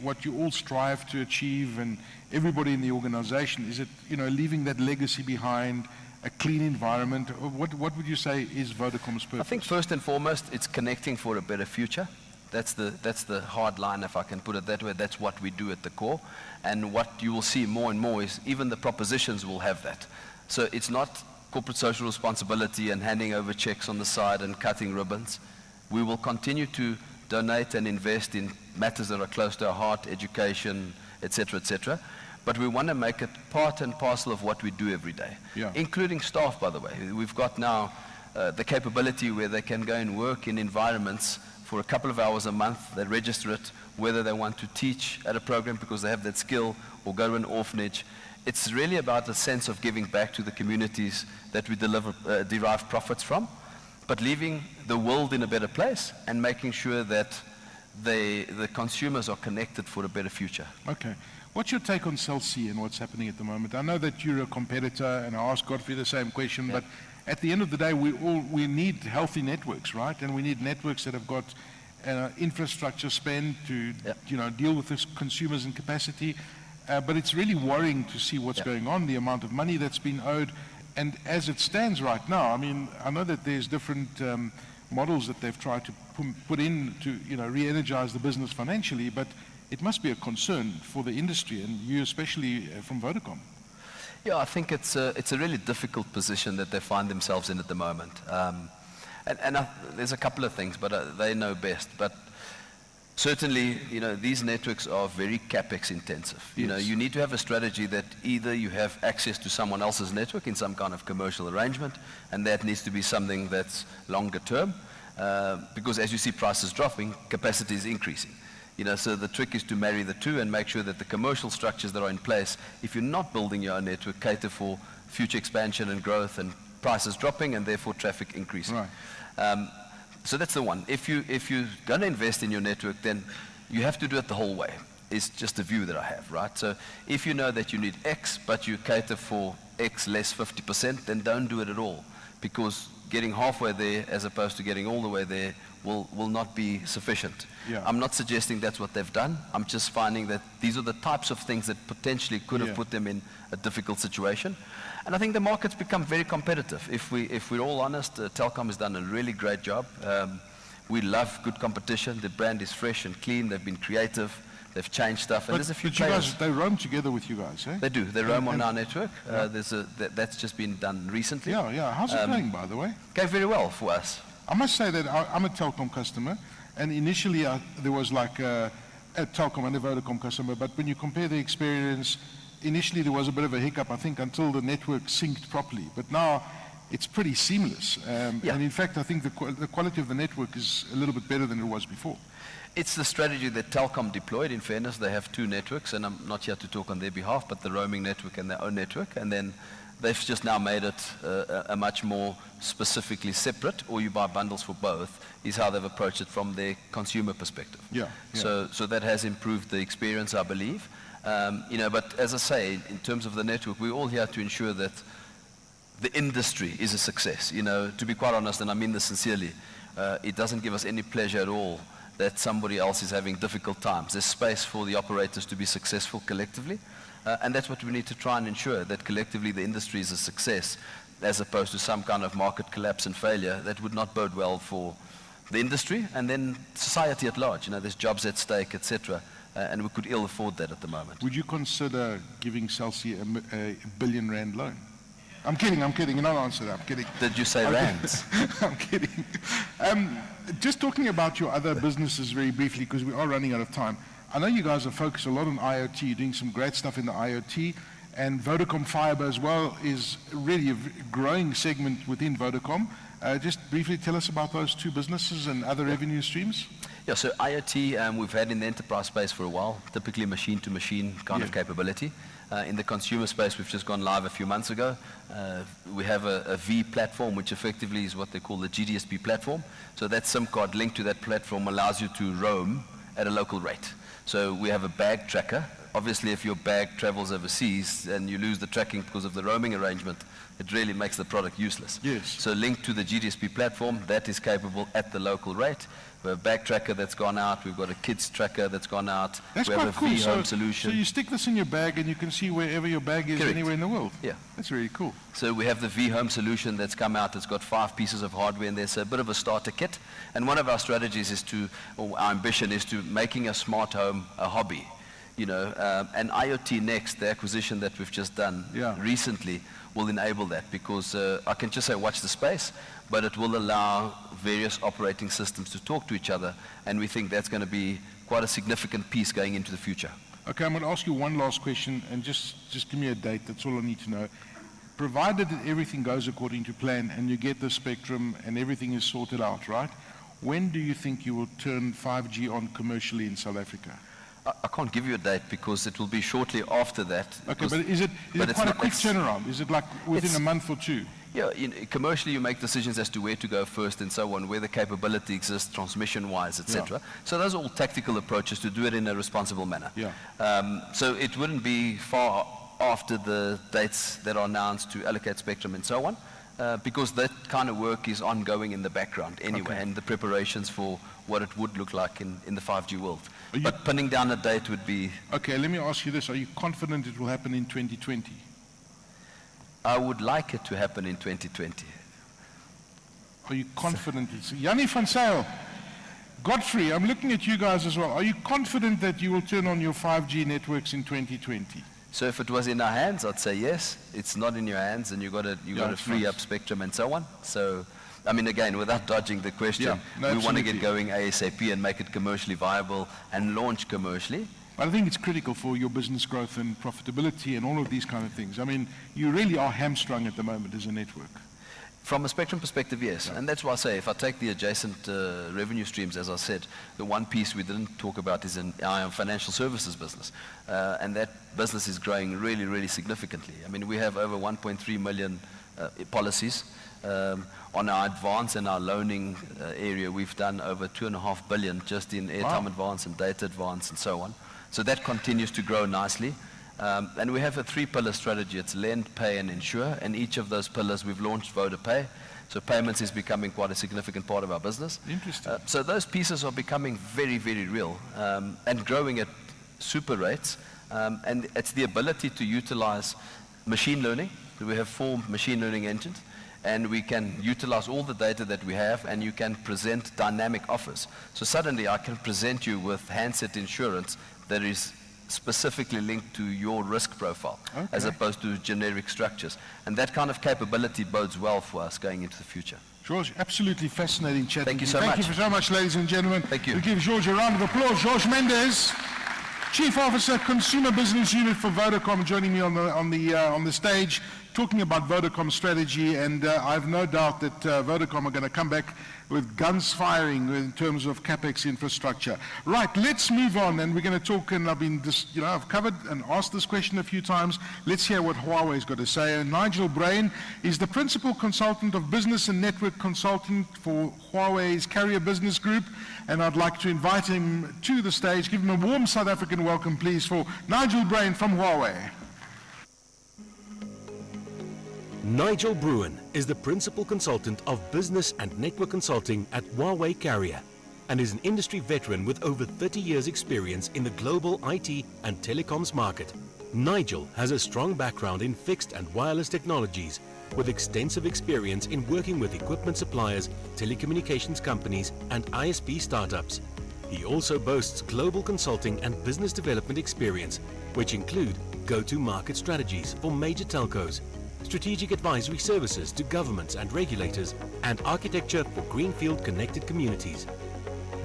what you all strive to achieve, and everybody in the organization, is it, leaving that legacy behind, a clean environment? What would you say is Vodacom's purpose? I think first and foremost, it's connecting for a better future. That's the hard line, if I can put it that way. That's what we do at the core. And what you will see more and more is even the propositions will have that. So it's not corporate social responsibility and handing over checks on the side and cutting ribbons. We will continue to donate and invest in matters that are close to our heart, education, etc., etc. But we want to make it part and parcel of what we do every day, including staff, by the way. We've got now the capability where they can go and work in environments for a couple of hours a month. They register it, whether they want to teach at a program because they have that skill, or go to an orphanage. It's really about a sense of giving back to the communities that we derive profits from, but leaving the world in a better place and making sure that the consumers are connected for a better future. Okay. What's your take on Cell C and what's happening at the moment? I know that you're a competitor, and I asked Godfrey the same question, but at the end of the day, we need healthy networks, right? And we need networks that have got infrastructure spend to deal with the consumers and capacity. But it's really worrying to see what's going on, the amount of money that's been owed. And as it stands right now, I mean, I know that there's different models that they've tried to put in to re-energize the business financially, but it must be a concern for the industry, and you especially from Vodacom. Yeah, I think it's a really difficult position that they find themselves in at the moment. There's a couple of things, but they know best. But certainly, these networks are very CapEx intensive. You need to have a strategy that either you have access to someone else's network in some kind of commercial arrangement, and that needs to be something that's longer term, because as you see prices dropping, capacity is increasing. So the trick is to marry the two and make sure that the commercial structures that are in place, if you're not building your own network, cater for future expansion and growth and prices dropping and therefore traffic increasing. Right. So that's the one. If you're going to invest in your network, then you have to do it the whole way. It's just a view that I have, right? So if you know that you need X, but you cater for X less 50%, then don't do it at all, because getting halfway there as opposed to getting all the way there will not be sufficient. Yeah. I'm not suggesting that's what they've done. I'm just finding that these are the types of things that potentially could have put them in a difficult situation. And I think the market's become very competitive. If we're all honest, Telkom has done a really great job. We love good competition. The brand is fresh and clean. They've been creative. They've changed stuff. And there's a few but you guys, they roam together with you guys, eh? They do. They roam on our network. That's just been done recently. Yeah. How's it going, by the way? Going very well for us. I must say that I'm a Telkom customer, and initially there was like a Telkom and a Vodacom customer, but when you compare the experience, initially there was a bit of a hiccup, I think, until the network synced properly. But now it's pretty seamless. And in fact, I think the quality of the network is a little bit better than it was before. It's the strategy that Telkom deployed. In fairness, they have two networks, and I'm not here to talk on their behalf, but the roaming network and their own network. And then They've just now made it a much more specifically separate, or you buy bundles for both, is how they've approached it from their consumer perspective. Yeah, yeah. So that has improved the experience, I believe. You know, but as I say, in terms of the network, we're all here to ensure that the industry is a success. You know, to be quite honest, and I mean this sincerely, it doesn't give us any pleasure at all that somebody else is having difficult times. There's space for the operators to be successful collectively, and that's what we need to try and ensure, that collectively the industry is a success, as opposed to some kind of market collapse and failure that would not bode well for the industry and then society at large. You know, there's jobs at stake, etc., and we could ill afford that at the moment. Would you consider giving Celsea a R1 billion loan? I'm kidding, you're not answering that, I'm kidding. Did you say rands? I'm kidding. Just talking about your other businesses very briefly, because we are running out of time. I know you guys are focused a lot on IoT, you're doing some great stuff in the IoT, and Vodacom Fiber as well is really a growing segment within Vodacom. Just briefly tell us about those two businesses and other revenue streams. Yeah, so IoT we've had in the enterprise space for a while, typically machine-to-machine kind of capability. In the consumer space, we've just gone live a few months ago. We have a V platform, which effectively is what they call the GDSP platform. So that SIM card linked to that platform allows you to roam at a local rate. So we have a bag tracker. Obviously, if your bag travels overseas and you lose the tracking because of the roaming arrangement, it really makes the product useless. Yes. So linked to the GDSP platform, that is capable at the local rate. We have a bag tracker that's gone out. We've got a kids tracker that's gone out. That's we have quite a cool. V-Home solution. So you stick this in your bag and you can see wherever your bag is. Correct. Anywhere in the world. Yeah. That's really cool. So we have the V-Home solution that's come out. It's got 5 pieces of hardware in there, so a bit of a starter kit. And one of our strategies is to, or our ambition is to making a smart home a hobby. You know, and IoT Next, the acquisition that we've just done recently, will enable that, because I can just say watch the space, but it will allow various operating systems to talk to each other, and we think that's going to be quite a significant piece going into the future. Okay, I'm going to ask you one last question, and just give me a date. That's all I need to know. Provided that everything goes according to plan and you get the spectrum and everything is sorted out, right? When do you think you will turn 5G on commercially in South Africa? I can't give you a date because it will be shortly after that. Okay, but is it quite a quick turnaround? Is it like within a month or two? Yeah, commercially you make decisions as to where to go first and so on, where the capability exists transmission-wise, etc. Yeah. So those are all tactical approaches to do it in a responsible manner. Yeah. So it wouldn't be far after the dates that are announced to allocate spectrum and so on, because that kind of work is ongoing in the background anyway, and the preparations for what it would look like in the 5G world. But pinning down a date would be... Okay, let me ask you this. Are you confident it will happen in 2020? I would like it to happen in 2020. Are you confident? Jannie van Zyl, Godfrey, I'm looking at you guys as well. Are you confident that you will turn on your 5G networks in 2020? So if it was in our hands, I'd say yes. It's not in your hands, and you've got to free up spectrum and so on. So, I mean, again, without dodging the question, we want to get going ASAP and make it commercially viable and launch commercially. But I think it's critical for your business growth and profitability and all of these kind of things. I mean, you really are hamstrung at the moment as a network. From a spectrum perspective, yes. And that's why I say, if I take the adjacent revenue streams, as I said, the one piece we didn't talk about is in our financial services business. And that business is growing really, really significantly. I mean, we have over 1.3 million policies. On our advance and our loaning area, we've done over 2.5 billion just in airtime advance and data advance and so on. So that continues to grow nicely. And we have a 3-pillar strategy. It's lend, pay, and insure. And each of those pillars, we've launched VodaPay. So payments is becoming quite a significant part of our business. Interesting. So those pieces are becoming very, very real and growing at super rates. And it's the ability to utilize machine learning. We have 4 machine learning engines. And we can utilize all the data that we have, and you can present dynamic offers. So suddenly I can present you with handset insurance that is specifically linked to your risk profile, as opposed to generic structures. And that kind of capability bodes well for us going into the future. George, absolutely fascinating chat. Thank you so much. Thank you so much, ladies and gentlemen. Thank you. We give George a round of applause. Jorge Mendes. Chief Officer, Consumer Business Unit for Vodacom, joining me on the stage, talking about Vodacom strategy, and I have no doubt that Vodacom are going to come back with guns firing in terms of capex infrastructure. Right, let's move on, and we're going to talk. And I've covered and asked this question a few times. Let's hear what Huawei's got to say. And Nigel Brain is the principal consultant of business and network consulting for Huawei's Carrier Business Group, and I'd like to invite him to the stage. Give him a warm South African welcome, please, for Nigel Brain from Huawei. Nigel Bruin is the principal consultant of business and network consulting at Huawei Carrier and is an industry veteran with over 30 years experience in the global IT and telecoms market. Nigel has a strong background in fixed and wireless technologies with extensive experience in working with equipment suppliers, telecommunications companies and ISP startups. He also boasts global consulting and business development experience, which include go-to-market strategies for major telcos, strategic advisory services to governments and regulators, and architecture for greenfield connected communities.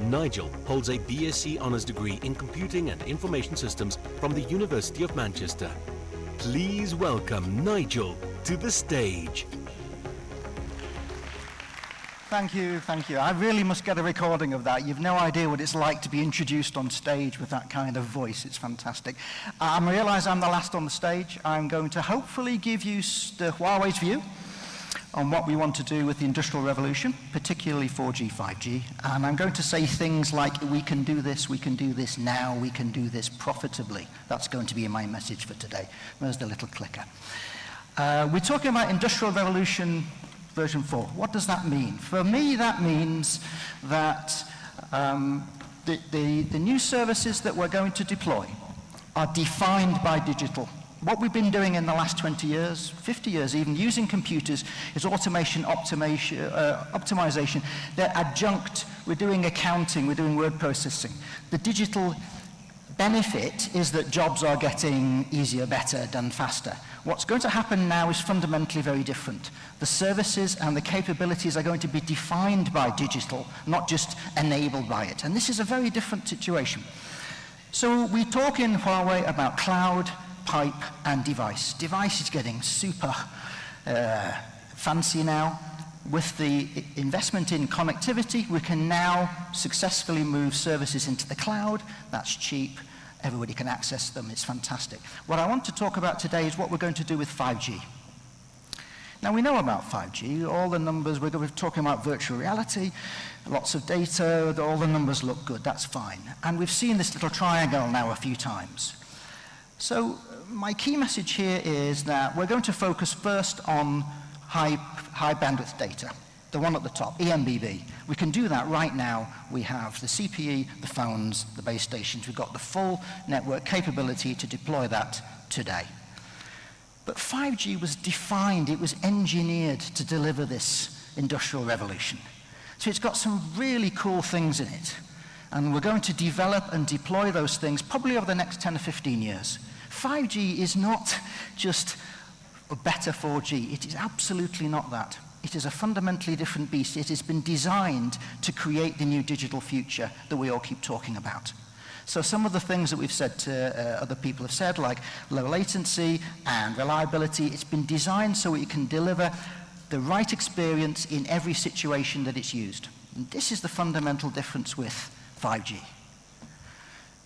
Nigel holds a BSc Honours degree in Computing and Information Systems from the University of Manchester. Please welcome Nigel to the stage. Thank you, thank you. I really must get a recording of that. You've no idea what it's like to be introduced on stage with that kind of voice. It's fantastic. I realise I'm the last on the stage. I'm going to hopefully give you the Huawei's view on what we want to do with the Industrial Revolution, particularly 4G, 5G. And I'm going to say things like, we can do this now, we can do this profitably. That's going to be my message for today. Where's the little clicker? We're talking about Industrial Revolution version 4. What does that mean? For me, that means that the new services that we're going to deploy are defined by digital. What we've been doing in the last 20 years, 50 years even, using computers is automation, optimization. They're adjunct. We're doing accounting, we're doing word processing. The digital benefit is that jobs are getting easier, better, done faster. What's going to happen now is fundamentally very different. The services and the capabilities are going to be defined by digital, not just enabled by it. And this is a very different situation. So we talk in Huawei about cloud, pipe, and device. Device is getting super fancy now. With the investment in connectivity, we can now successfully move services into the cloud. That's cheap. Everybody can access them. It's fantastic. What I want to talk about today is what we're going to do with 5G. Now, we know about 5G. All the numbers, we're talking about virtual reality, lots of data, all the numbers look good. That's fine. And we've seen this little triangle now a few times. So my key message here is that we're going to focus first on high bandwidth data, the one at the top, EMBB. We can do that right now. We have the CPE, the phones, the base stations. We've got the full network capability to deploy that today. But 5G was defined, it was engineered to deliver this industrial revolution. So it's got some really cool things in it. And we're going to develop and deploy those things probably over the next 10 or 15 years. 5G is not just a better 4G. It is absolutely not that. It is a fundamentally different beast. It has been designed to create the new digital future that we all keep talking about. So some of the things that we've said to other people have said, like low latency and reliability, it's been designed so it can deliver the right experience in every situation that it's used. And this is the fundamental difference with 5G.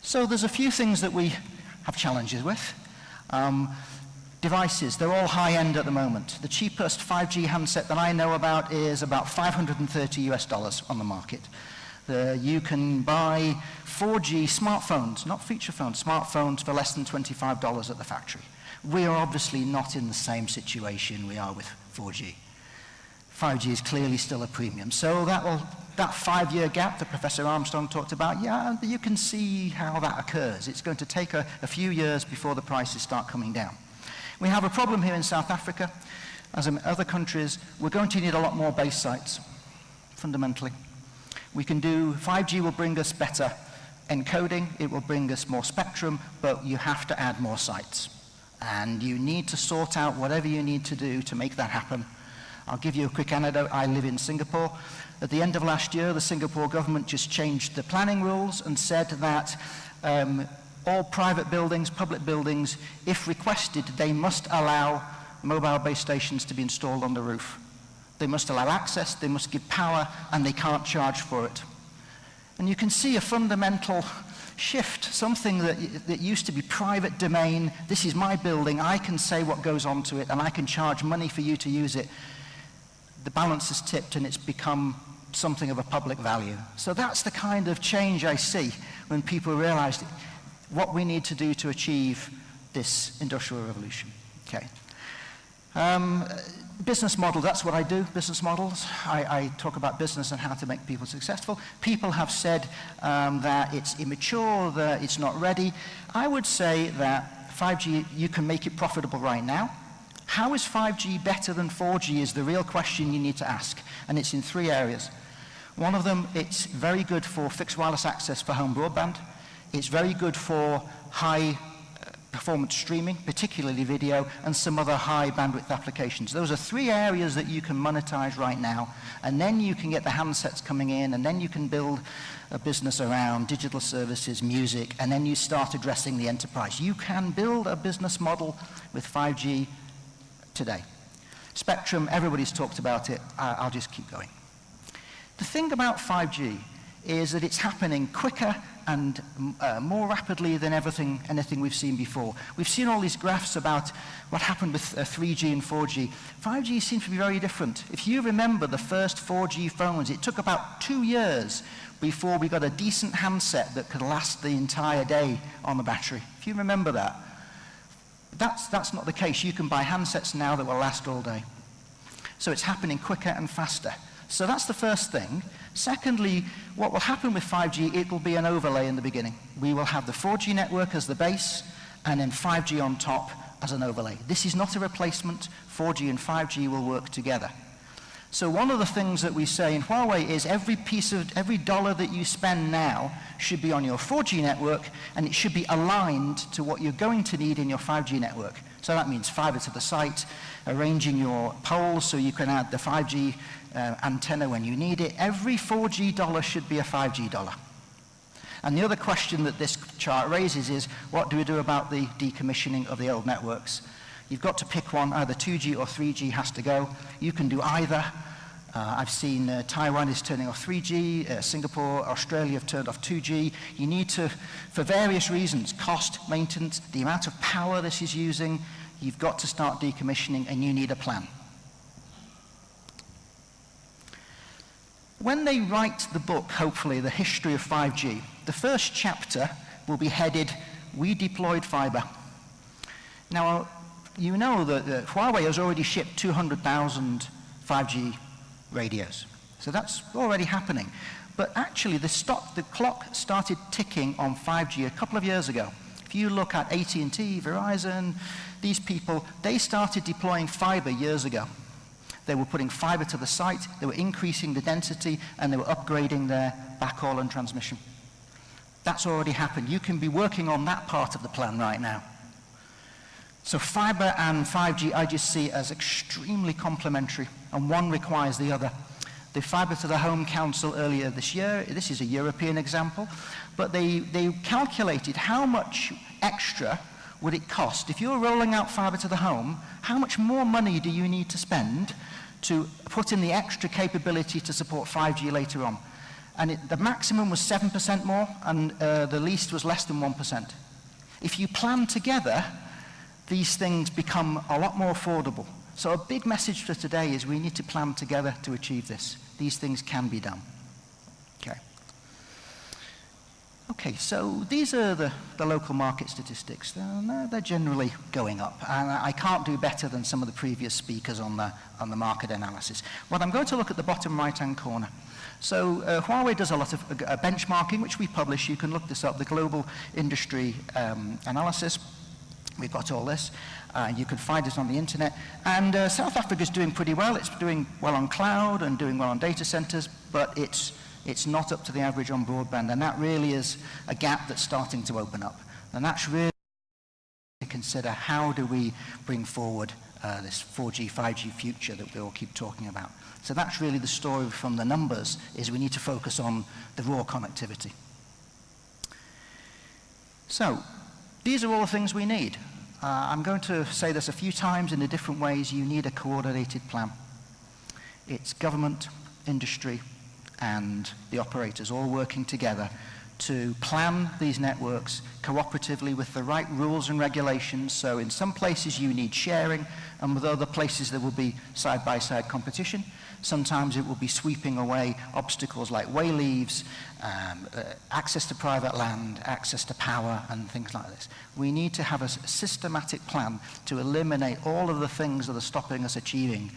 So there's a few things that we have challenges with. Devices, they're all high-end at the moment. The cheapest 5G handset that I know about is about $530 on the market. You can buy 4G smartphones, not feature phones, smartphones for less than $25 at the factory. We are obviously not in the same situation we are with 4G. 5G is clearly still a premium. So that 5-year gap that Professor Armstrong talked about, yeah, you can see how that occurs. It's going to take a few years before the prices start coming down. We have a problem here in South Africa. As in other countries, we're going to need a lot more base sites, fundamentally. 5G will bring us better encoding, it will bring us more spectrum, but you have to add more sites. And you need to sort out whatever you need to do to make that happen. I'll give you a quick anecdote. I live in Singapore. At the end of last year, the Singapore government just changed the planning rules and said that All private buildings, public buildings, if requested, they must allow mobile base stations to be installed on the roof. They must allow access, they must give power, and they can't charge for it. And you can see a fundamental shift, something that used to be private domain. This is my building, I can say what goes on to it, and I can charge money for you to use it. The balance has tipped and it's become something of a public value. So that's the kind of change I see when people realize what we need to do to achieve this industrial revolution. Okay. Business model, that's what I do, business models. I talk about business and how to make people successful. People have said that it's immature, that it's not ready. I would say that 5G, you can make it profitable right now. How is 5G better than 4G is the real question you need to ask, and it's in 3 areas. One of them, it's very good for fixed wireless access for home broadband. It's very good for high performance streaming, particularly video, and some other high bandwidth applications. Those are 3 areas that you can monetize right now, and then you can get the handsets coming in, and then you can build a business around digital services, music, and then you start addressing the enterprise. You can build a business model with 5G today. Spectrum, everybody's talked about it. I'll just keep going. The thing about 5G is that it's happening quicker and more rapidly than anything we've seen before. We've seen all these graphs about what happened with 3G and 4G. 5G seems to be very different. If you remember the first 4G phones, it took about 2 years before we got a decent handset that could last the entire day on the battery. If you remember that. That's not the case. You can buy handsets now that will last all day. So it's happening quicker and faster. So that's the first thing. Secondly, what will happen with 5G, it will be an overlay in the beginning. We will have the 4G network as the base, and then 5G on top as an overlay. This is not a replacement. 4G and 5G will work together. So one of the things that we say in Huawei is every dollar that you spend now should be on your 4G network, and it should be aligned to what you're going to need in your 5G network. So that means fiber to the site, arranging your poles so you can add the 5G antenna when you need it. Every 4G dollar should be a 5G dollar. And the other question that this chart raises is, what do we do about the decommissioning of the old networks? You've got to pick one, either 2G or 3G has to go. You can do either. I've seen Taiwan is turning off 3G, Singapore, Australia have turned off 2G. You need to, for various reasons, cost, maintenance, the amount of power this is using, you've got to start decommissioning and you need a plan. When they write the book, hopefully, The History of 5G, the first chapter will be headed, We Deployed Fiber. Now, you know that Huawei has already shipped 200,000 5G radios. So that's already happening. But actually, the clock started ticking on 5G a couple of years ago. If you look at AT&T, Verizon, these people, they started deploying fiber years ago. They were putting fiber to the site, they were increasing the density, and they were upgrading their backhaul and transmission. That's already happened. You can be working on that part of the plan right now. So fiber and 5G I just see as extremely complementary, and one requires the other. The Fiber to the Home Council earlier this year, this is a European example, but they calculated how much extra would it cost. If you're rolling out fiber to the home, how much more money do you need to spend to put in the extra capability to support 5G later on? And the maximum was 7% more, and the least was less than 1%. If you plan together, these things become a lot more affordable. So a big message for today is we need to plan together to achieve this. These things can be done. Okay, so these are the local market statistics. They're generally going up, and I can't do better than some of the previous speakers on the market analysis. But I'm going to look at the bottom right-hand corner. So Huawei does a lot of benchmarking, which we publish. You can look this up, the global industry analysis. We've got all this. You can find it on the internet. And South Africa's doing pretty well. It's doing well on cloud and doing well on data centers, but it's not up to the average on broadband. And that really is a gap that's starting to open up. And that's really to consider, how do we bring forward this 4G, 5G future that we all keep talking about. So that's really the story from the numbers, is we need to focus on the raw connectivity. So, these are all the things we need. I'm going to say this a few times in the different ways. You need a coordinated plan. It's government, industry, and the operators all working together to plan these networks cooperatively with the right rules and regulations. So in some places you need sharing, and with other places there will be side-by-side competition. Sometimes it will be sweeping away obstacles like wayleaves, access to private land, access to power, and things like this. We need to have a systematic plan to eliminate all of the things that are stopping us achieving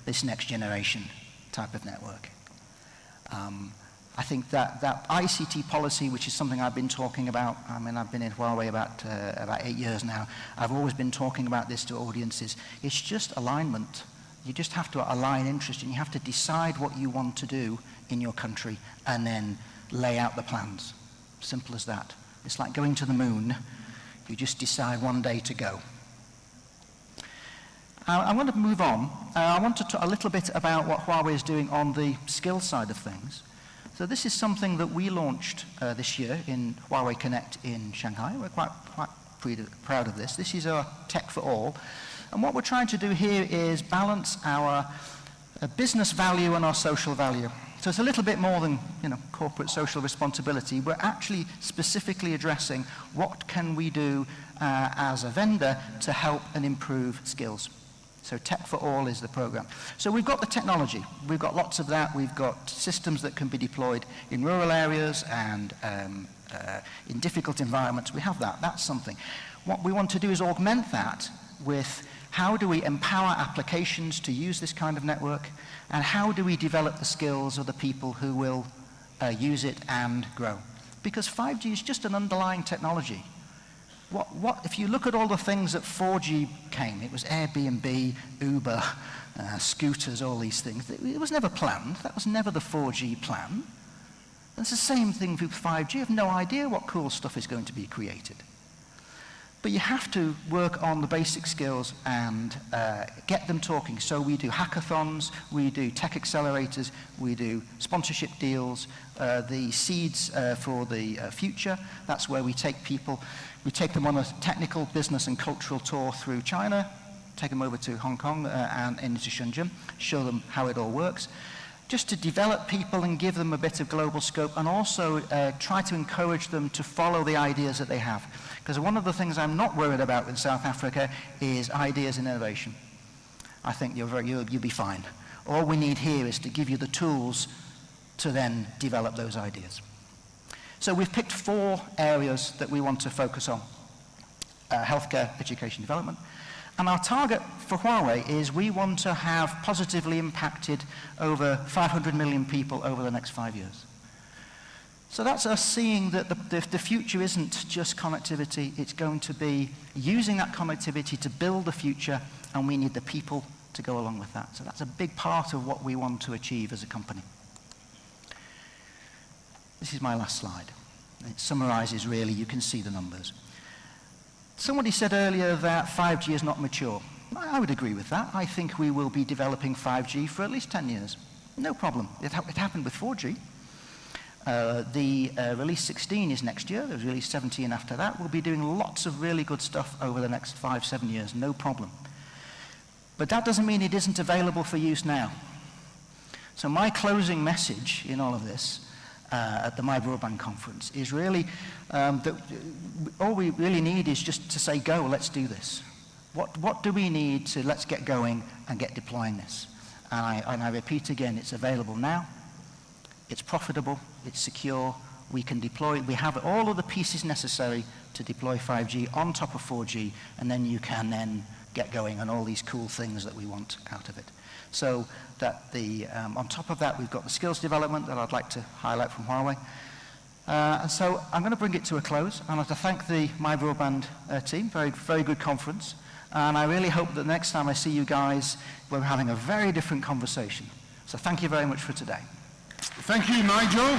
this next generation type of network. I think that ICT policy, which is something I've been talking about, I mean, I've been in Huawei about 8 years now. I've always been talking about this to audiences. It's just alignment. You just have to align interest, and you have to decide what you want to do in your country and then lay out the plans. Simple as that. It's like going to the moon. You just decide one day to go. I'm going to move on. I want to talk a little bit about what Huawei is doing on the skills side of things. So this is something that we launched this year in Huawei Connect in Shanghai. We're quite proud of this. This is our Tech for All. And what we're trying to do here is balance our business value and our social value. So it's a little bit more than, corporate social responsibility. We're actually specifically addressing what can we do as a vendor to help and improve skills. So Tech for All is the program. So we've got the technology. We've got lots of that. We've got systems that can be deployed in rural areas and in difficult environments. We have that. That's something. What we want to do is augment that with how do we empower applications to use this kind of network, and how do we develop the skills of the people who will use it and grow. Because 5G is just an underlying technology. If you look at all the things that 4G came, it was Airbnb, Uber, scooters, all these things. It was never planned. That was never the 4G plan. It's the same thing with 5G. You have no idea what cool stuff is going to be created. But you have to work on the basic skills and get them talking. So we do hackathons, we do tech accelerators, we do sponsorship deals, the seeds for the future. That's where we take people, we take them on a technical, business and cultural tour through China, take them over to Hong Kong and into Shenzhen, show them how it all works. Just to develop people and give them a bit of global scope, and also try to encourage them to follow the ideas that they have. Because one of the things I'm not worried about in South Africa is ideas and innovation. I think you'll be fine. All we need here is to give you the tools to then develop those ideas. So we've picked 4 areas that we want to focus on. Healthcare, education, development. And our target for Huawei is we want to have positively impacted over 500 million people over the next 5 years. So that's us seeing that the future isn't just connectivity, it's going to be using that connectivity to build the future, and we need the people to go along with that. So that's a big part of what we want to achieve as a company. This is my last slide. It summarizes really, you can see the numbers. Somebody said earlier that 5G is not mature. I would agree with that. I think we will be developing 5G for at least 10 years. No problem. It happened with 4G. The release 16 is next year. There's release 17 after that. We'll be doing lots of really good stuff over the next 5-7 years. No problem. But that doesn't mean it isn't available for use now. So my closing message in all of this at the MyBroadband conference is really that all we really need is just to say, go, let's do this. What do we need to let's get going and get deploying this? And I repeat again, it's available now, it's profitable, it's secure, we can deploy, we have all of the pieces necessary to deploy 5G on top of 4G, and then you can then get going on all these cool things that we want out of it. So that on top of that, we've got the skills development that I'd like to highlight from Huawei. And so I'm going to bring it to a close. I'd like to thank the MyBroadband team, very, very good conference. And I really hope that next time I see you guys, we're having a very different conversation. So thank you very much for today. Thank you, Nigel.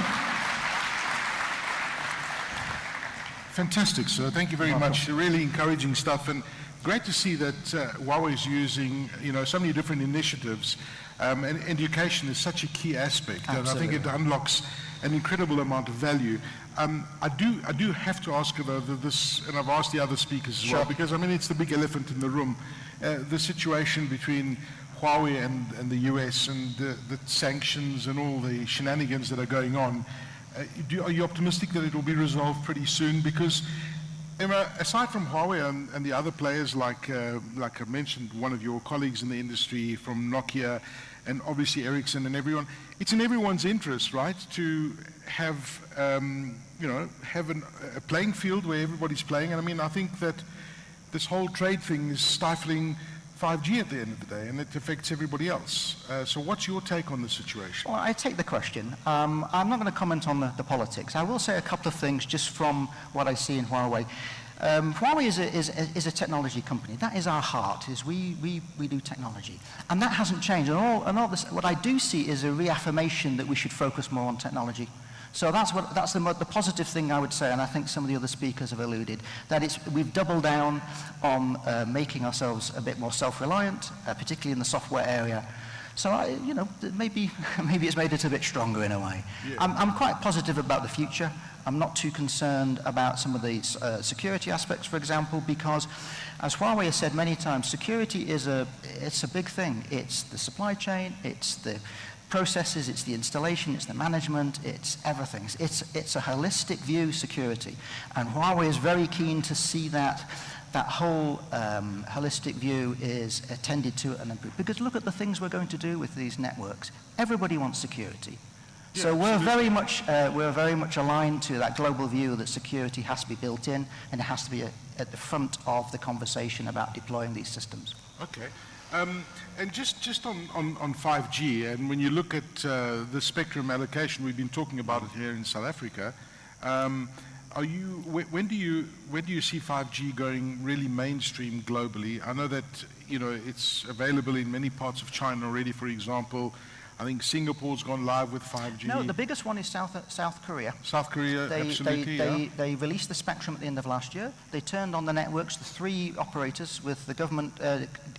Fantastic, sir. Thank you very much. Really encouraging stuff. And great to see that Huawei is using, so many different initiatives, and education is such a key aspect. Absolutely. And I think it unlocks an incredible amount of value. I do have to ask about this, and I've asked the other speakers as well, because it's the big elephant in the room, the situation between Huawei and the US and the sanctions and all the shenanigans that are going on. Are you optimistic that it will be resolved pretty soon? Because Emma, aside from Huawei and the other players, like I mentioned, one of your colleagues in the industry from Nokia, and obviously Ericsson and everyone, it's in everyone's interest, right, to have a playing field where everybody's playing. And I think that this whole trade thing is stifling 5G at the end of the day, and it affects everybody else. So what's your take on the situation? Well, I take the question. I'm not going to comment on the politics. I will say a couple of things just from what I see in Huawei. Huawei is a technology company. That is our heart, is we do technology. And that hasn't changed. And all this, what I do see is a reaffirmation that we should focus more on technology. So that's the positive thing I would say, and I think some of the other speakers have alluded, that we've doubled down on making ourselves a bit more self-reliant, particularly in the software area. So maybe it's made it a bit stronger in a way. Yeah. I'm quite positive about the future. I'm not too concerned about some of the security aspects, for example, because, as Huawei has said many times, security it's a big thing. It's the supply chain, it's the processes, it's the installation, it's the management, it's everything. It's a holistic view, security. And Huawei is very keen to see that whole holistic view is attended to and improved. Because look at the things we're going to do with these networks. Everybody wants security. Yeah, so we're very much aligned to that global view that security has to be built in, and it has to be at the front of the conversation about deploying these systems. Okay. And just on 5G, and when you look at the spectrum allocation, we've been talking about it here in South Africa. When do you see 5G going really mainstream globally? I know that it's available in many parts of China already. For example, I think Singapore's gone live with 5G. No, the biggest one is South Korea. South Korea, absolutely. They released the spectrum at the end of last year. They turned on the networks. The 3 operators, with the government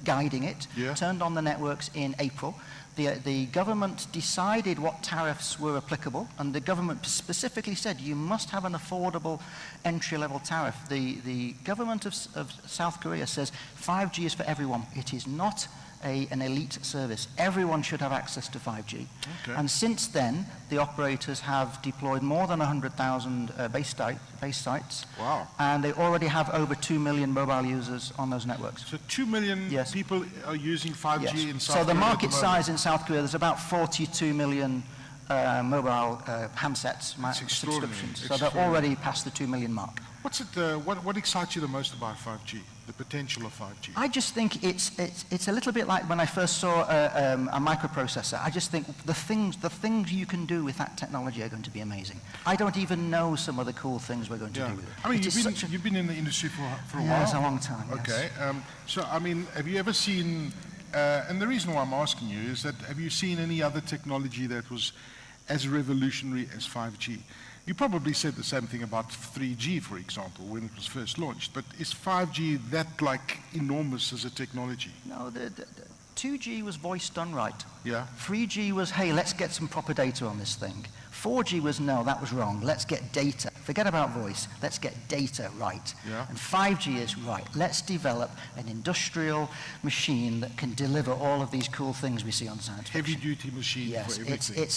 guiding it, turned on the networks in April. The government decided what tariffs were applicable, and the government specifically said you must have an affordable entry-level tariff. The government of South Korea says 5G is for everyone. It is not an elite service. Everyone should have access to 5G. Okay. And since then, the operators have deployed more than 100,000 base sites. Wow. And they already have over 2 million mobile users on those networks. So 2 million people are using 5G in South Korea. So the market size in South Korea, there's about 42 million mobile handsets subscriptions. So they're already past the 2 million mark. What excites you the most about 5G? The potential of 5G? I just think it's a little bit like when I first saw a microprocessor. I just think the things you can do with that technology are going to be amazing. I don't even know some of the cool things we're going to do with it. I mean, you've been in the industry for a while. Yeah, it's a long time. Okay. Yes. So I mean, have you ever seen? And the reason why I'm asking you is that have you seen any other technology that was as revolutionary as 5G? You probably said the same thing about 3G, for example, when it was first launched. But is 5G that enormous as a technology? No, the 2G was voice done right. Yeah. 3G was, hey, let's get some proper data on this thing. 4G was, no, that was wrong. Let's get data. Forget about voice. Let's get data right. Yeah. And 5G is right. Let's develop an industrial machine that can deliver all of these cool things we see on science fiction. Heavy-duty machine for everything.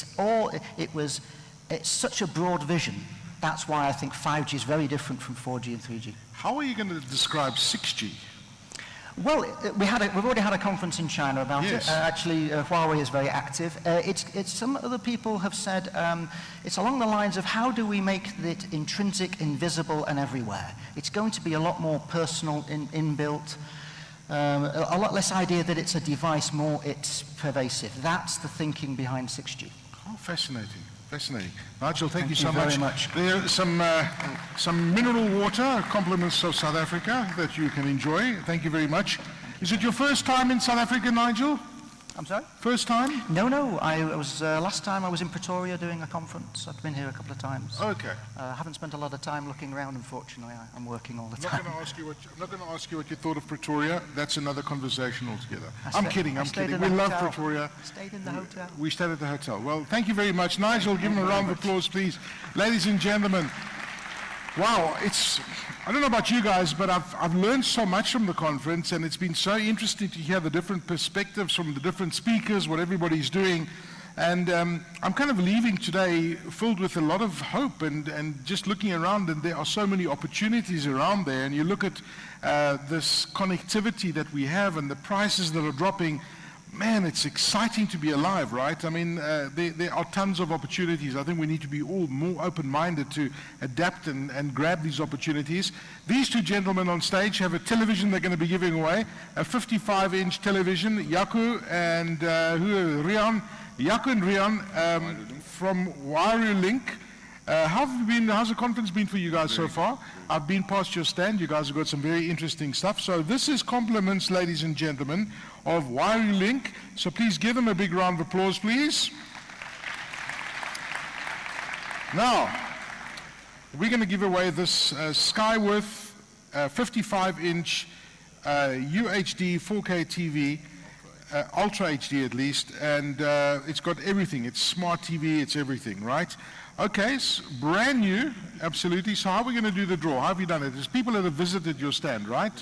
It's such a broad vision. That's why I think 5G is very different from 4G and 3G. How are you going to describe 6G? Well, we've already had a conference in China about it. Actually, Huawei is very active. Some other people have said it's along the lines of how do we make it intrinsic, invisible, and everywhere. It's going to be a lot more personal, inbuilt, a lot less idea that it's a device, more it's pervasive. That's the thinking behind 6G. Oh, fascinating. Fascinating. Nigel, thank you so very much. There's some mineral water, compliments of South Africa, that you can enjoy. Thank you very much. Is it your first time in South Africa, Nigel? I'm sorry? First time? No, I was, last time I was in Pretoria doing a conference. I've been here a couple of times. Okay. I haven't spent a lot of time looking around, unfortunately. I'm working all the I'm time. not going to ask you what you thought of Pretoria. That's another conversation altogether. I'm kidding. We love Pretoria. Stayed in the hotel. We stayed at the hotel. Well, thank you very much. Nigel, give him a round of applause, please. Ladies and gentlemen, wow, I don't know about you guys, but I've learned so much from the conference, and it's been so interesting to hear the different perspectives from the different speakers, what everybody's doing. And I'm kind of leaving today filled with a lot of hope and just looking around, and there are so many opportunities around there. And you look at this connectivity that we have and the prices that are dropping. Man, it's exciting to be alive, right? I mean, there are tons of opportunities. I think we need to be all more open-minded to adapt and grab these opportunities. These two gentlemen on stage have a television they're going to be giving away, a 55-inch television. Jaco and Rian. Jaco and Rian from WireLink. How's the conference been for you guys so far? I've been past your stand. You guys have got some very interesting stuff. So this is compliments, ladies and gentlemen, of WireLink. So please give them a big round of applause, please. Now, we're going to give away this Skyworth 55-inch UHD 4K TV, Ultra HD at least, and it's got everything. It's smart TV, it's everything, right? Okay, brand new, absolutely. So how are we going to do the draw? How have you done it? There's people that have visited your stand, right?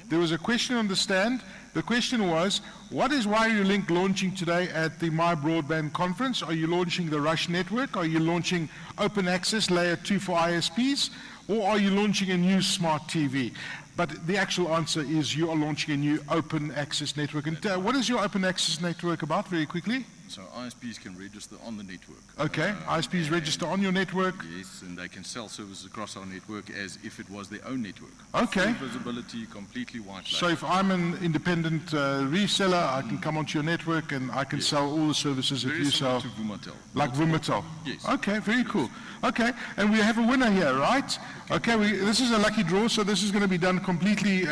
There was a question on the stand. The question was, what is WireLink launching today at the MyBroadband conference? Are you launching the Rush network? Are you launching open access layer 2 for ISPs? Or are you launching a new smart TV? But the actual answer is you are launching a new open access network. And what is your open access network about, very quickly? So ISPs can register on the network. Okay, ISPs register on your network. Yes, and they can sell services across our network as if it was their own network. Okay. Full visibility, completely white label. So if I'm an independent reseller, I can come onto your network and I can sell all the services that you sell. To Vumatel. Like Vumatel? Yes. Okay, very cool. Okay, and we have a winner here, right? Okay, this is a lucky draw, so this is going to be done completely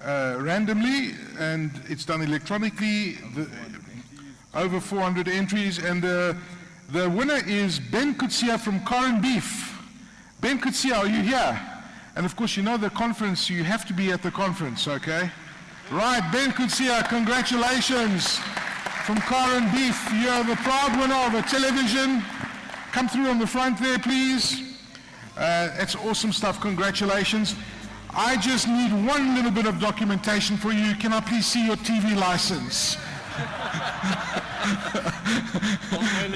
randomly, and it's done electronically. Over 400 entries, and the winner is Ben Kutsia from Corin Beef. Ben Kutsia, are you here? And of course, you know the conference, you have to be at the conference, okay? Right, Ben Kutsia, congratulations from Corin Beef. You are the proud winner of a television. Come through on the front there, please. It's awesome stuff, congratulations. I just need one little bit of documentation for you. Can I please see your TV license?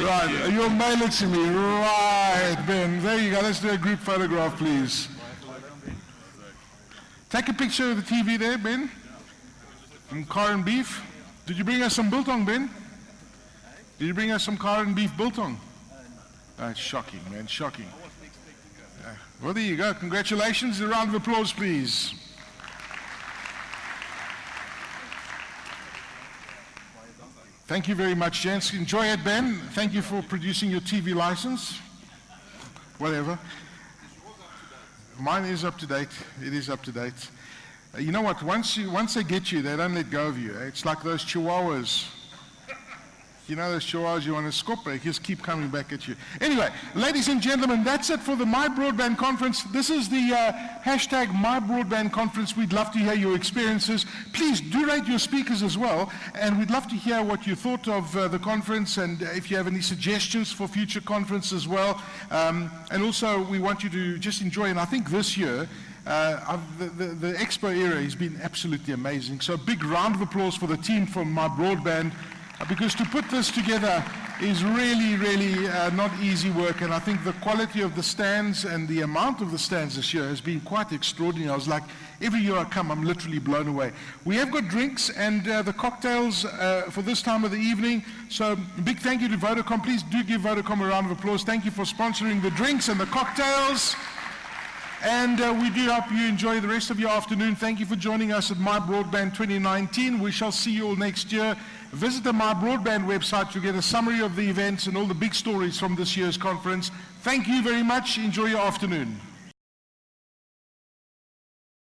Right, you'll mail it to me. Right, Ben. There you go. Let's do a group photograph, please. Take a picture of the TV there, Ben. From Corin Beef. Did you bring us some biltong, Ben? Did you bring us some Corin Beef biltong? That's shocking, man. Shocking. Well, there you go. Congratulations. A round of applause, please. Thank you very much, gents. Enjoy it, Ben. Thank you for producing your TV license. Whatever. Mine is up to date. It is up to date. You know what? Once they get you, they don't let go of you. It's like those chihuahuas. You know those chihuahuas you want to scoop, they just keep coming back at you. Anyway, ladies and gentlemen, that's it for the MyBroadband conference. This is the hashtag MyBroadband conference. We'd love to hear your experiences. Please do rate your speakers as well, and we'd love to hear what you thought of the conference, and if you have any suggestions for future conferences as well. And also, we want you to just enjoy, and I think this year, the Expo era has been absolutely amazing. So a big round of applause for the team from MyBroadband, because to put this together is really, really not easy work, and I think the quality of the stands and the amount of the stands this year has been quite extraordinary. I was like, every year I come, I'm literally blown away. We have got drinks and the cocktails for this time of the evening, so big thank you to Vodacom. Please do give Vodacom a round of applause. Thank you for sponsoring the drinks and the cocktails. And we do hope you enjoy the rest of your afternoon. Thank you for joining us at MyBroadband 2019. We shall see you all next year. Visit the MyBroadband website to get a summary of the events and all the big stories from this year's conference. Thank you very much. Enjoy your afternoon.